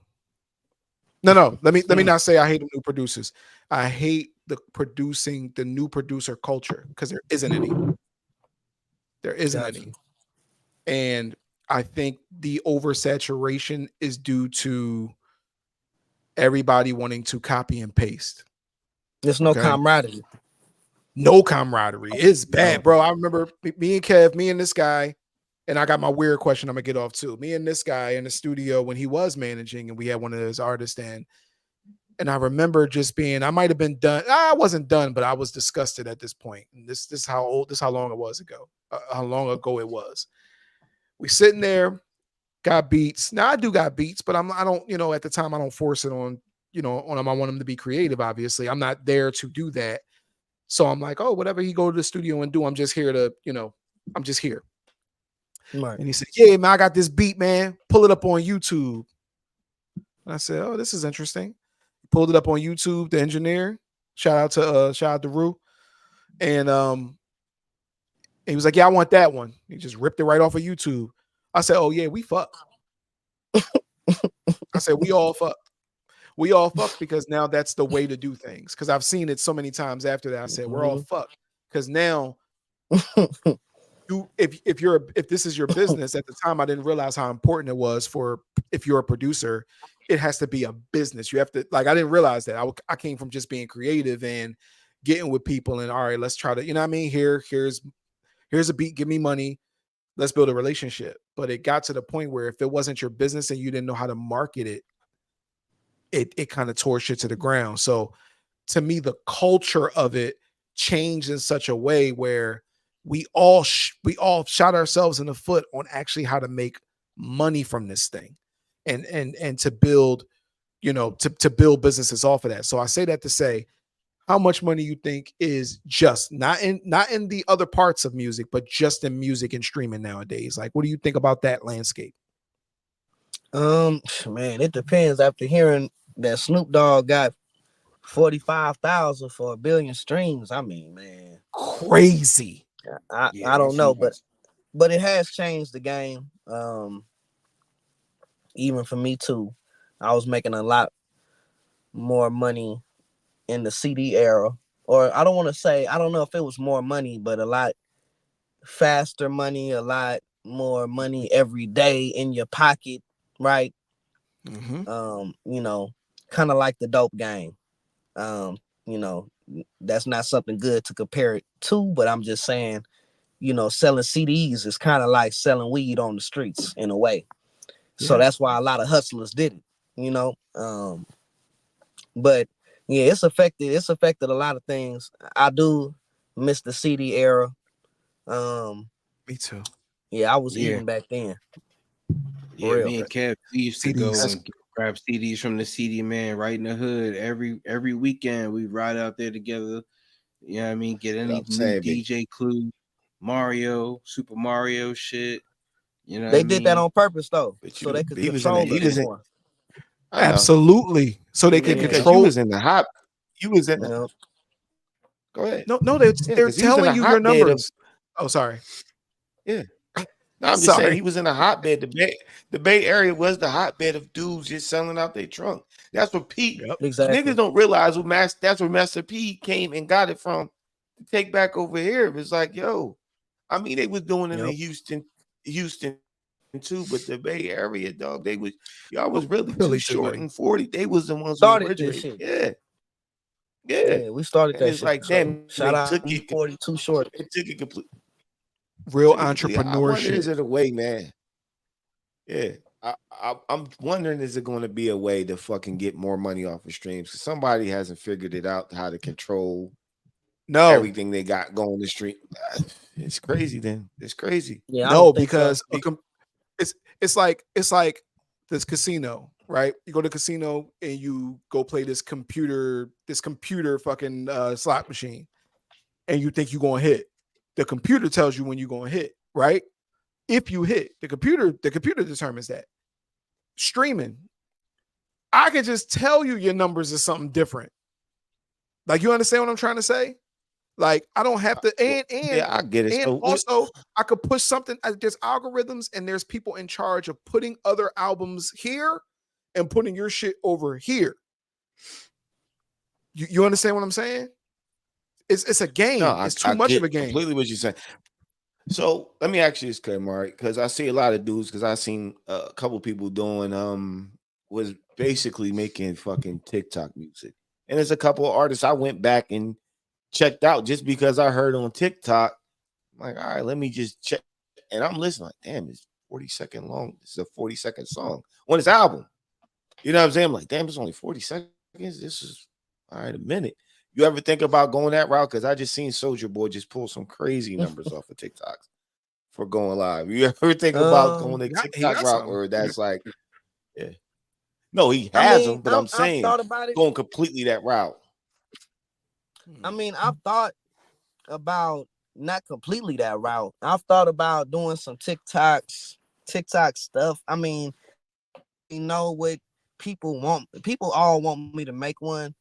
No. Let me not say I hate the new producers. I hate the new producer culture because there isn't any. There isn't Gotcha. any. And I think the oversaturation is due to everybody wanting to copy and paste. There's no Okay. camaraderie. No camaraderie. It's bad, No. bro. I remember me and Kev, me and this guy, and I got my weird question I'm gonna get off too. Me and this guy in the studio when he was managing, and we had one of his artists and I remember just being, I might have been done. I wasn't done, but I was disgusted at this point. And this how old, this how long it was ago, how long ago it was. We sitting there, got beats. Now I do got beats, but I don't, at the time I don't force it on, on him. I want him to be creative. Obviously, I'm not there to do that. So I'm like, oh, whatever he go to the studio and do, I'm just here to, I'm just here. Right. And he said, yeah, man, I got this beat, man. Pull it up on YouTube. And I said, oh, this is interesting. Pulled it up on YouTube. The engineer, shout out to Rue, and he was like, yeah, I want that one. He just ripped it right off of YouTube. I said, oh yeah, we fucked. I said, we all fucked. We all fucked because now that's the way to do things. Because I've seen it so many times after that. I said, we're all fucked. Because now if this is your business, at the time I didn't realize how important it was for, if you're a producer, it has to be a business. You have to, like, I didn't realize that. I came from just being creative and getting with people and all right, let's try to, you know what I mean? Here's a beat, give me money, let's build a relationship. But it got to the point where if it wasn't your business and you didn't know how to market it, it kind of tore shit to the ground. So to me, the culture of it changed in such a way where we all shot ourselves in the foot on actually how to make money from this thing and to build, to build businesses off of that. So I say that to say, how much money you think is just not in the other parts of music, but just in music and streaming nowadays? Like, what do you think about that landscape? Man, it depends. After hearing that Snoop Dogg got 45,000 for 1 billion streams. I mean, man, crazy. I don't know, but it has changed the game. Even for me too. I was making a lot more money in the CD era, or I don't want to say, I don't know if it was more money, but a lot faster money, a lot more money every day in your pocket, right? You know, kind of like the dope game. Um, you know, that's not something good to compare it to, but I'm just saying, you know, selling CDs is kind of like selling weed on the streets in a way. So that's why a lot of hustlers did it, you know. But yeah, it's affected a lot of things. I do miss the CD era. Me too. Yeah, I was eating back then. For Yeah, real. me and Kev, we used to go CDs. and grab CDs from the CD man right in the hood every weekend. We ride out there together. You know what I mean? Get any I'm new saying, big. DJ clue, Mario, Super Mario shit. You know what I They did that mean? on purpose though, But so they could he was in the control he us was in. more. I know. Absolutely. So they Yeah, can Yeah, because you control. was in the hot. You was in you the. know. Go ahead. No, Yeah, they're because he was in telling a you your hotbed of. numbers. Oh, sorry. Yeah. No, I'm just saying Sorry. he was in a hotbed. The Bay Area was the hotbed of dudes just selling out their trunk. That's what Pete. Yep. Exactly. Niggas don't realize that's where Master P came and got it from to take back over here. It was like, yo, I mean, they was doing it in Yep. Houston too, but the Bay Area, dog, y'all was Oh, really too Philly too, short buddy. and 40. They was the ones who Started this originated. shit. Yeah, yeah. Yeah, we started And that it's shit. like, So damn, shout they out took it. E42 short. They took it complete. Real Took it complete. I wonder, entrepreneurship. is it a way, man? Yeah. I'm wondering, is it going to be a way to fucking get more money off of streams? 'Cause somebody hasn't figured it out how to control No, everything they got going to stream. It's crazy. Then it's crazy. Yeah, I no, don't think so. because it's like this casino, right? You go to casino and you go play this computer fucking slot machine, and you think you're gonna hit. The computer tells you when you're gonna hit, right? If you hit, the computer determines that. Streaming, I can just tell you your numbers is something different. Like, you understand what I'm trying to say? Like, I don't have to, Yeah, I get it. and So also I could push something. There's algorithms and there's people in charge of putting other albums here and putting your shit over here. You understand what I'm saying? It's a no, game. I, It's too I much of get a game. completely what you're saying. So let me ask you this, Amari, because I see a lot of dudes. Because I seen a couple people doing was basically making fucking TikTok music, and there's a couple of artists I went back and checked out just because I heard on TikTok. I'm like, all right, let me just check, and I'm listening. Like, damn, it's 40-second long. This is a 40-second song on his album. You know what I'm saying? I'm like, damn, it's only 40 seconds. This is all right. A minute. You ever think about going that route? Because I just seen Soldier Boy just pull some crazy numbers off of TikToks for going live. You ever think about going the He TikTok got route, some. or that's like, yeah, no, he I has mean, them, but I'm I've saying thought about it. going completely that route. I mean, I've thought about not completely that route. I've thought about doing some TikTok stuff. I mean, you know what people want. People all want me to make one,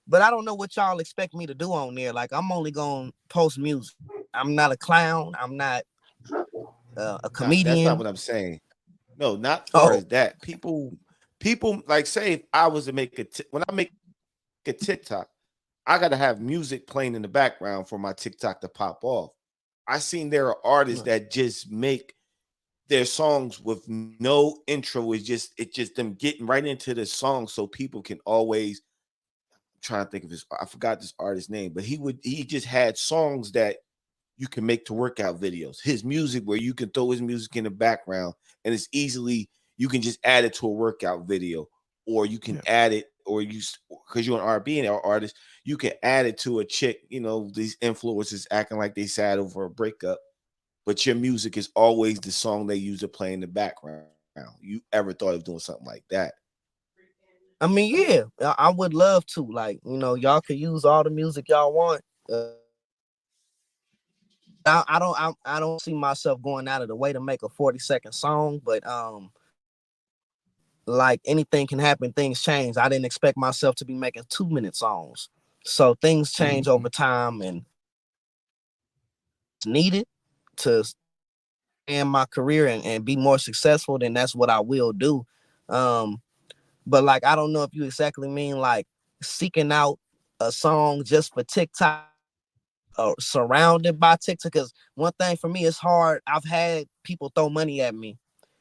but I don't know what y'all expect me to do on there. Like, I'm only gonna post music. I'm not a clown. I'm not a Nah, that's not comedian. what I'm saying. No, not far Oh, as that. People like, say if I was to make when I make a TikTok, I gotta have music playing in the background for my TikTok to pop off. I seen there are artists that just make their songs with no intro. It's just them getting right into the song so people can always try to think of I forgot this artist's name, but he just had songs that you can make to workout videos. His music where you can throw his music in the background and it's easily, you can just add it to a workout video, or you can add it, or you, because you're an R&B and artist, you can add it to a chick, these influencers acting like they sad over a breakup, but your music is always the song they use to play in the background. You ever thought of doing something like that? I mean, yeah, I would love to. Like, y'all could use all the music y'all want. I don't see myself going out of the way to make a 40-second song, but like anything can happen, things change. I didn't expect myself to be making 2-minute songs. So things change over time, and it's needed to end my career and be more successful, then that's what I will do. Um, but like I don't know if you exactly mean like seeking out a song just for TikTok or surrounded by TikTok. Because one thing for me is hard. I've had people throw money at me.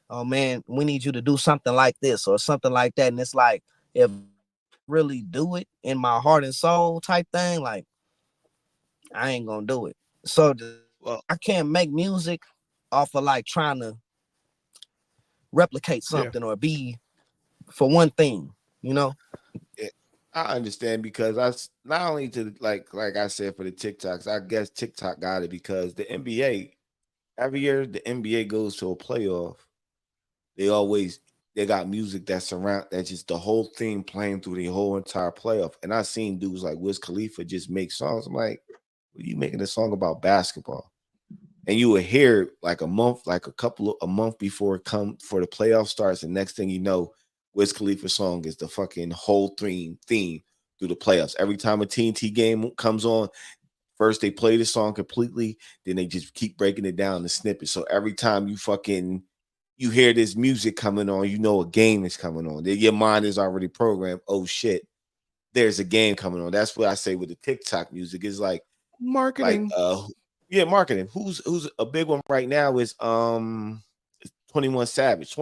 Oh man, we need you to do something like this or something like that. And it's like, if really do it in my heart and soul type thing, like I ain't gonna do it. So Well, I can't make music off of like trying to replicate Yeah. something or be for one thing, you know? I understand because not only to like I said for the TikToks, I guess TikTok got it because the NBA every year the NBA goes to a playoff. They always they got music that's just the whole thing playing through the whole entire playoff. And I seen dudes like Wiz Khalifa just make songs. I'm like, what are you making a song about basketball? And you would hear like a month before it come for the playoff starts, and next thing you know, Wiz Khalifa's song is the fucking whole theme through the playoffs. Every time a TNT game comes on, first they play the song completely, then they just keep breaking it down to snippets. So every time you hear this music coming on, you know a game is coming on. Your mind is already programmed. Oh shit, there's a game coming on. That's what I say with the TikTok music. Is like Marketing. yeah, marketing. Who's a big one right now is 21 Savage.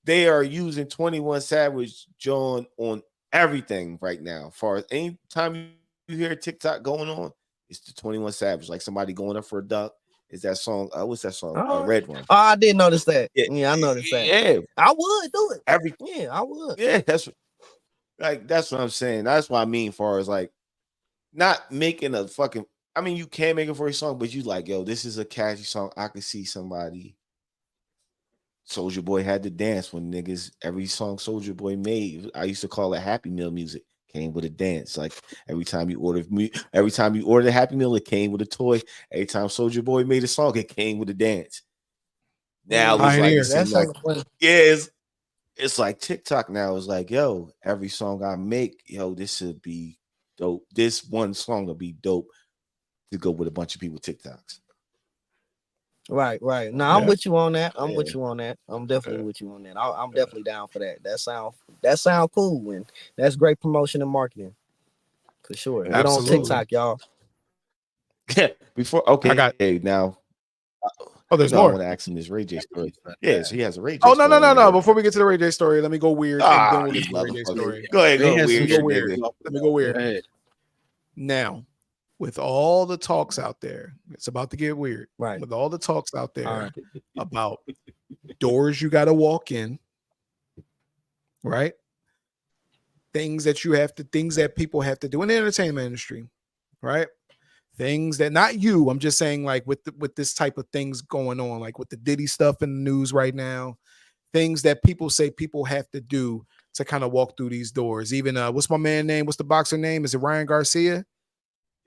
They are using 21 Savage John on everything right now. As far as any time you hear TikTok going on, it's the 21 Savage. Like somebody going up for a duck. Is that song? What's that song? Red One. Oh, I did notice that. Yeah, Yeah, I noticed that. yeah. I would do it. Every Yeah, I would. yeah, that's what I'm saying. That's what I mean. Far as like not making a fucking. I mean, you can make it for a song, but you like, yo, this is a catchy song. I could see somebody. Soldier Boy had to dance when niggas. Every song Soldier Boy made, I used to call it Happy Meal music. Came with a dance. Like every time you ordered a Happy Meal, it came with a toy. Every time Soldier Boy made a song, it came with a dance. Now it's like it seems like yeah, it's like TikTok now is like, yo, every song I make, yo, this should be dope. This one song will be dope to go with a bunch of people TikToks. Right. No, I'm with you on that. I'm with you on that. I'm definitely with you on that. I'm definitely down for that. That sound cool, and that's great promotion and marketing for sure. Get on TikTok, y'all. Yeah. Now. There's I more. want to ask him this Ray J story. Yeah, so he has a Ray J story. No. Before we get to the Ray J story, let me go weird and then we'll get to the Ray J story. Go ahead, go weird. Let me go weird. Now, with all the talks out there, it's about to get weird. Right. With all the talks out there about doors you got to walk in, right? Things that people have to do in the entertainment industry, right? Things that not you, I'm just saying like with this type of things going on, like with the Diddy stuff in the news right now, things that people say people have to do to kind of walk through these doors. Even what's my man name? What's the boxer name? Is it Ryan Garcia?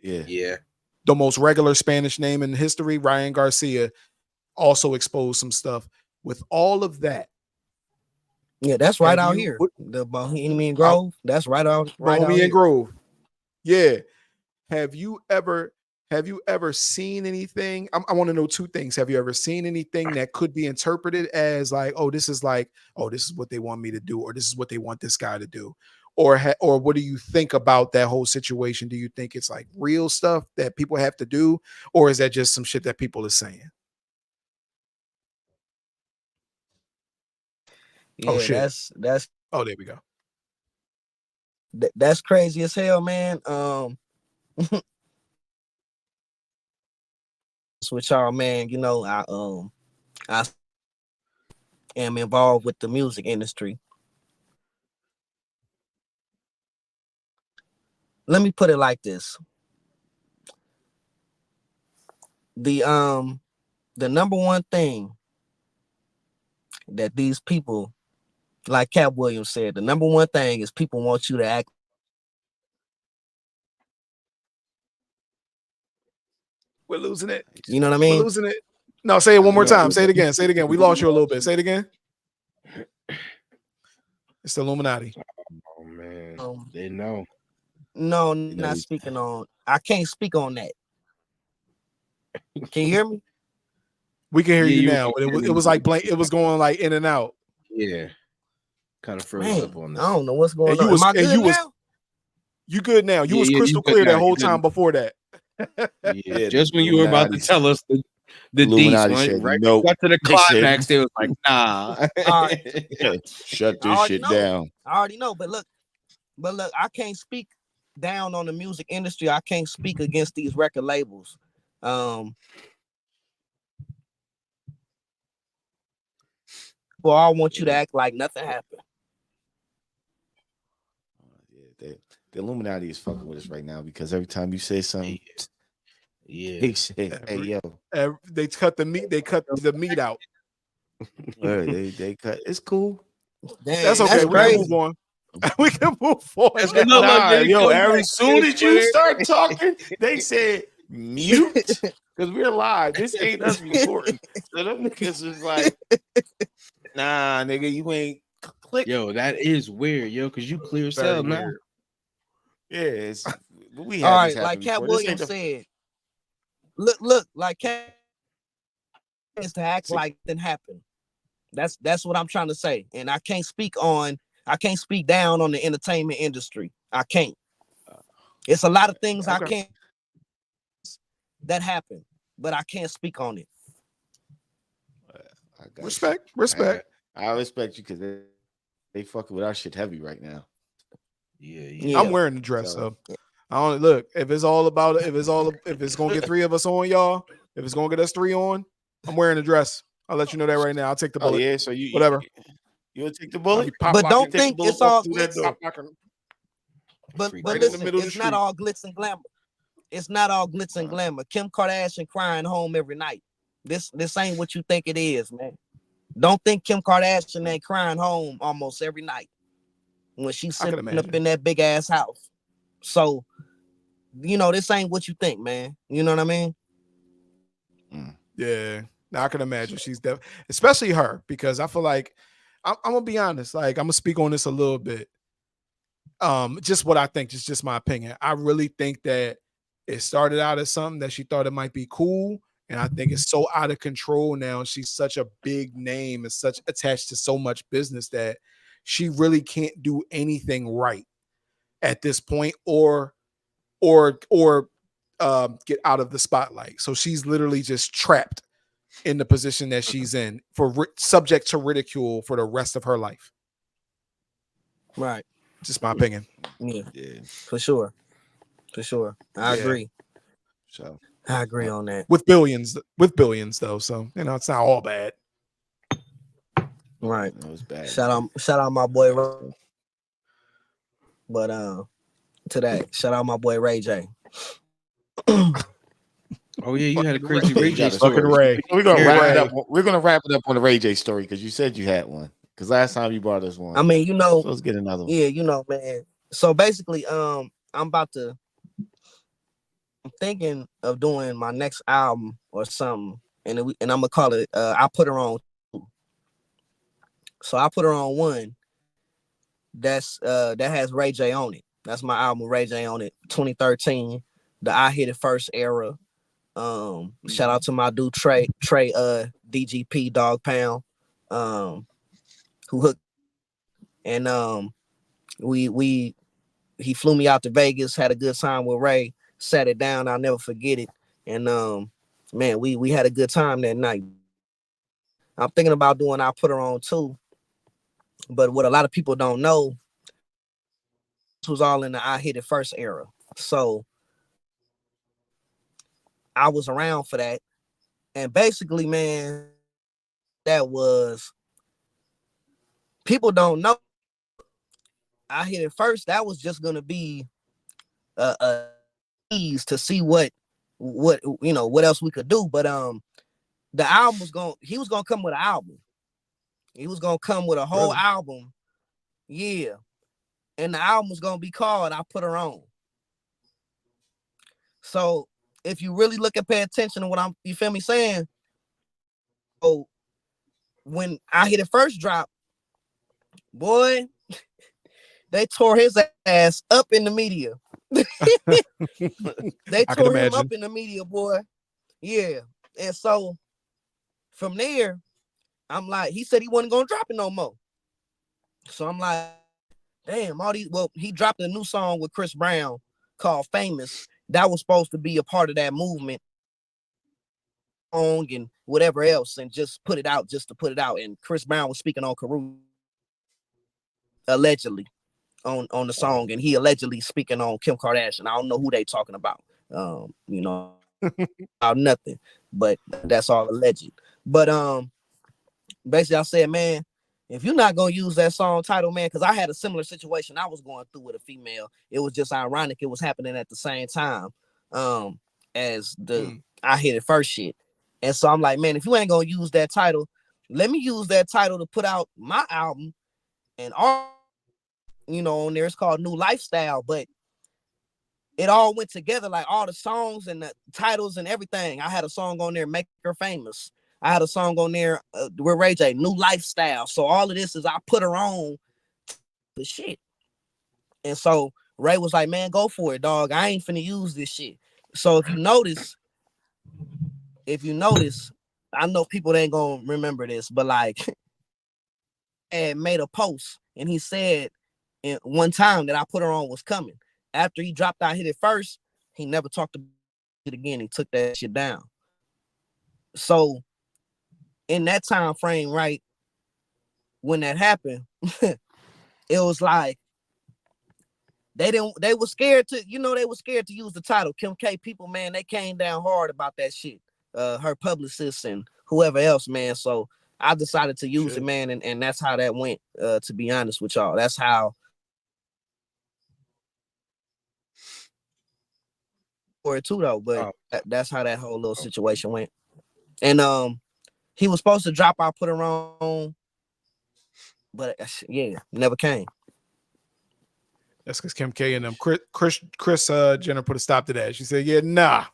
Yeah. The most regular Spanish name in history, Ryan Garcia, also exposed some stuff. With all of that. Yeah, that's right out here. The Bohemian Grove. That's right out Bohemian here. Grove. Yeah. Have you ever seen anything? I want to know two things. Have you ever seen anything that could be interpreted as like, this is what they want me to do, or this is what they want this guy to do? Or what do you think about that whole situation? Do you think it's like real stuff that people have to do, or is that just some shit that people are saying? Yeah, that's there we go. That's crazy as hell, man. With y'all, man, you know, I am involved with the music industry. Let me put it like this. The number one thing that these people, like Cat Williams said, the number one thing is people want you to act. We're losing it. You know what I mean? We're losing it. No, say it one more time. Say it again. We lost you a little bit. Say it again. It's the Illuminati. Oh man, they know. No, not speaking on. I can't speak on that. Can you hear me? We can hear you now, but it was like blank. It was going like in and out. Yeah, kind of froze up on this. I don't know what's going on. Am I good now? You good now? You was crystal clear that whole time before that. Yeah, just when you were about to tell us the deets, right? Nope. Got to the climax, they was like, nah. Shut this shit down. I already know, but look, I can't speak down on the music industry. I can't speak against these record labels. Well, I want you to act like nothing happened. The Illuminati is fucking with us right now because every time you say something, they say, "Hey, yo." They cut the meat. They cut the meat out. They cut. It's cool. Dang, that's okay. We can move on. We can move forward. As soon as you start talking, they said mute because we're live. This ain't us recording. So them niggas is like, nah, nigga, you ain't click. Yo, that is weird, yo, because you clear cell now. Yeah, we had all right, like Cat Williams said. Look, like Cat is to act like it didn't happen. That's what I'm trying to say, and I can't speak down on the entertainment industry. I can't. It's a lot of things I can't that happen, but I can't speak on it. Respect. I respect you because they fucking with our shit heavy right now. Yeah. I'm wearing the dress, so I don't look. If it's gonna get 3 of us on, y'all. If it's gonna get us 3 on, I'm wearing the dress. I'll let you know that right now. I'll take the bullet. Oh yeah, so whatever. You'll take the bullet, but don't think it's all. But right listen, it's not all glitz and glamour. It's not all glitz and glamour. Kim Kardashian crying home every night. This ain't what you think it is, man. Don't think Kim Kardashian ain't crying home almost every night when she's sitting up in that big ass house. So, this ain't what you think, man. You know what I mean? Yeah. Now I can imagine she's especially her, because I feel like I'm gonna be honest. Like, I'm gonna speak on this a little bit. Just what I think, just my opinion. I really think that it started out as something that she thought it might be cool, and I think it's so out of control now. She's such a big name and such attached to so much business that she really can't do anything right at this point, or get out of the spotlight. So she's literally just trapped in the position that she's in, subject to ridicule for the rest of her life. Right. Just my opinion. Yeah. For sure. I agree. So I agree on that. With billions though. So, it's not all bad. Right. It was bad. Shout out my boy. But today, shout out my boy Ray J. Oh yeah, you had a crazy Ray J story. Ray. We're gonna wrap it up. We're gonna wrap it up on the Ray J story because you said you had one. Because last time you brought us one. I mean, so let's get another one. Yeah, man. So basically, I'm thinking of doing my next album or something, and I'm gonna call it. I put her on 2. So I put her on 1. That has Ray J on it. That's my album, Ray J on it, 2013. The I Hit It First era. Shout out to my dude Trey, DGP Dog Pound, who hooked, and he flew me out to Vegas, had a good time with Ray, sat it down, I'll never forget it. And man, we had a good time that night. I'm thinking about doing I Put Her On 2, but what a lot of people don't know, this was all in the I Hit It First era. So I was around for that. And basically, man, that was, people don't know, I Hit It First, that was just gonna be a ease to see what else we could do. But the album he was gonna come with an album. He was gonna come with a whole album. Yeah. And the album was gonna be called I Put Her On. So if you really look and pay attention to what you feel me saying? So when I Hit It First drop, boy, They tore his ass up in the media. They tore him up in the media, boy. Yeah. And so from there, I'm like, he said he wasn't gonna drop it no more. So I'm like, damn, he dropped a new song with Chris Brown called Famous. That was supposed to be a part of that movement and whatever else, and just put it out just to put it out. And Chris Brown was speaking on Caruso allegedly on the song, and he allegedly speaking on Kim Kardashian. I don't know who they talking about. About nothing, but that's all alleged. But basically I said, man, if you're not gonna use that song title, man, because I had a similar situation I was going through with a female. It was just ironic it was happening at the same time as I hit it first shit. And so I'm like, man, if you ain't gonna use that title, let me use that title to put out my album and all, on there. It's called New Lifestyle, but it all went together, like all the songs and the titles and everything. I had a song on there, Make Her Famous. I had a song on there with Ray J, New Lifestyle. So all of this is I put her on the shit. And so Ray was like, man, go for it, dog. I ain't finna use this shit. So if you notice, I know people ain't gonna remember this, but like, and made a post and he said in one time that I put her on was coming. After he dropped I Hit It First, he never talked about it again. He took that shit down. So in that time frame, right, when that happened, it was like they were scared to use the title. Kim K people, man, they came down hard about that shit. Her publicists and whoever else, man. So I decided to use it, man, and that's how that went, to be honest with y'all. That's how for it too, though, but that's how that whole little situation went. And he was supposed to drop I Put Her On, but never came. That's because Kim K and Chris Jenner put a stop to that. She said, no,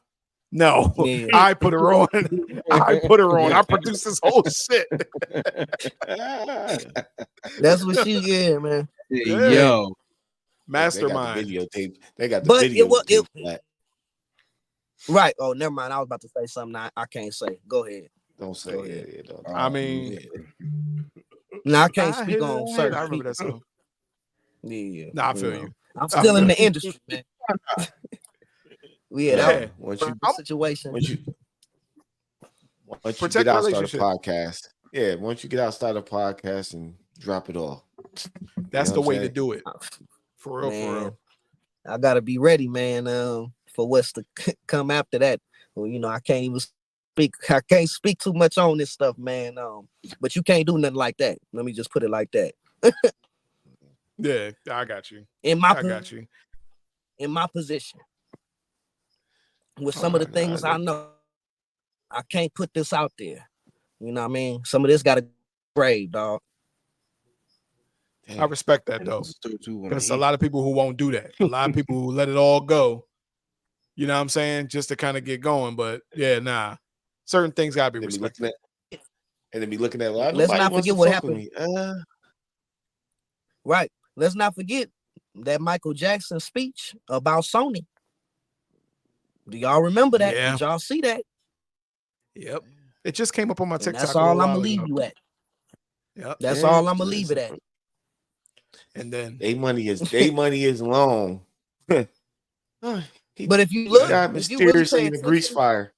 I put her on. I produced this whole shit. That's what she man. Yo, mastermind. They got the videotape. Right. Oh, never mind. I was about to say something I can't say. Go ahead. Don't say it. I mean, no, I can't speak on certain. I remember that song. Yeah. I feel you. I'm still in the industry, man. That was situation. Once you get out, start a podcast. Yeah, once you get out, start a podcast and drop it all. That's the way to do it. For real. I gotta be ready, man. For what's to come after that. Well, I can't even speak. I can't speak too much on this stuff, man. But you can't do nothing like that. Let me just put it like that. Yeah, I got you. In my position, with some of the things I know, I can't put this out there. You know what I mean? Some of this got to be brave, dog. I respect that, though. Because a lot of people who won't do that. A lot of people who let it all go. You know what I'm saying? Just to kind of get going. But certain things got to be respected. And then be looking at, let's not forget what happened. Right. Let's not forget that Michael Jackson speech about Sony. Do y'all remember that? Yeah. Did y'all see that? Yep. It just came up on my TikTok. That's all I'm gonna leave you at. Yep. That's all I'm gonna leave it at. And then they money is long. But if you look, mysteriously in the grease fire.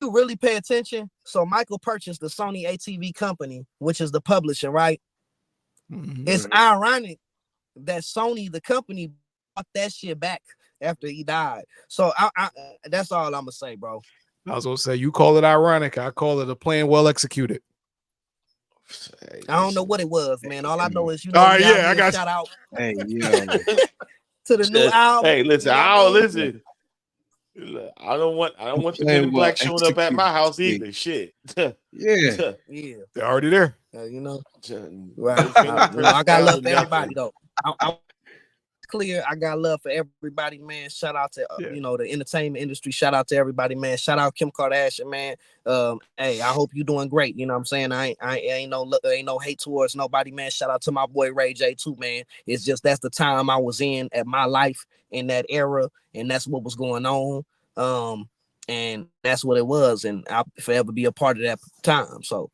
You really pay attention. So Michael purchased the Sony ATV company, which is the publisher, right? Mm-hmm. It's ironic that Sony, the company, bought that shit back after he died. So I that's all I'm gonna say, bro. I was gonna say, you call it ironic. I call it a plan well executed. I don't know what it was, man. All I know is I got shout out. Hey, to the new album. Hey, listen, listen. I don't want the Men in Black showing up at my house either. Shit. Yeah. They're already there. Right. I got love for everybody though. clear. I got love for everybody, man. Shout out to the entertainment industry. Shout out to everybody, man. Shout out Kim Kardashian, man. Hey, I hope you're doing great. You know what I'm saying? I ain't no hate towards nobody, man. Shout out to my boy Ray J too, man. It's just that's the time I was in at my life in that era, and that's what was going on. And that's what it was, and I'll forever be a part of that time. So,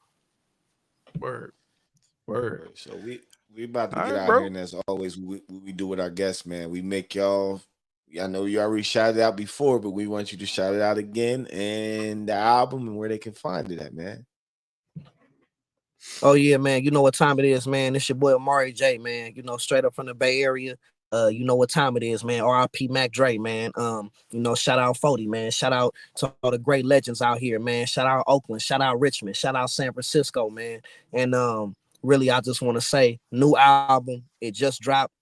word. So we about to get out here, and as always, we do with our guests, man. We make y'all. I know you already shouted out before, but we want you to shout it out again, and the album and where they can find it at, man. Oh yeah, man. You know what time it is, man. It's your boy Amari J, man. Straight up from the Bay Area. You know what time it is, man. R.I.P. Mac Dre, man. Shout out 40, man. Shout out to all the great legends out here, man. Shout out Oakland. Shout out Richmond. Shout out San Francisco, man. And really, I just want to say, new album. It just dropped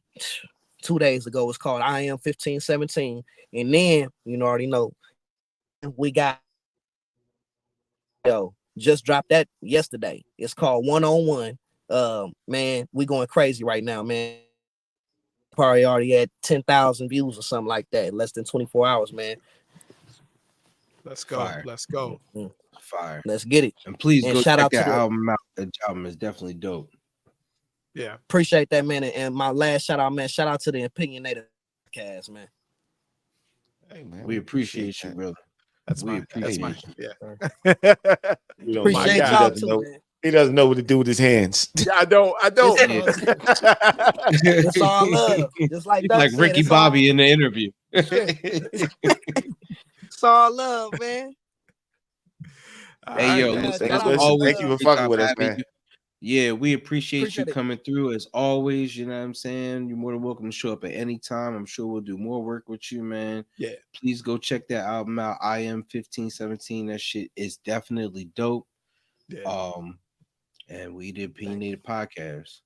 2 days ago. It's called I Am 1517. And then, already know, we got just dropped that yesterday. It's called One on One. Man, we going crazy right now, man. Probably already at 10,000 views or something like that in less than 24 hours, man. Let's go. Fire. Let's go. Mm-hmm. Fire. Let's get it. And please and go shout check out that to album out. That album is definitely dope. Yeah. Appreciate that, man. And my last shout out, man. Shout out to the Opinionated Podcast, man. Hey, man. We appreciate you, brother. That's we appreciate you. Yeah. Appreciate y'all too, man. He doesn't know what to do with his hands. Yeah, I don't. It's all love. Just like Ricky Bobby in the interview. It's all love, man. Hey, yo, listen, thank you for fucking with us, man. Yeah, we appreciate you coming through as always. You know what I'm saying? You're more than welcome to show up at any time. I'm sure we'll do more work with you, man. Yeah. Please go check that album out. I Am 1517. That shit is definitely dope. Yeah. And we did Opinionated Podcast.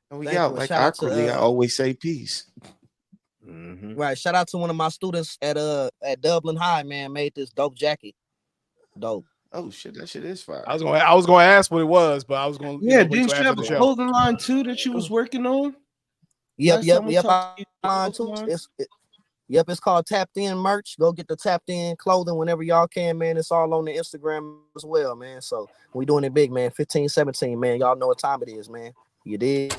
And we got like I always say peace. Mm-hmm. Right. Shout out to one of my students at Dublin High, man. Made this dope jacket. Dope. Oh shit, that shit is fire. I was going to ask what it was, but I was going to didn't you have a clothing line too that you was working on? Yep. Line too. It's called Tapped In Merch. Go get the Tapped In clothing whenever y'all can, man. It's all on the Instagram as well, man. So we doing it big, man. 1517, man. Y'all know what time it is, man. You did.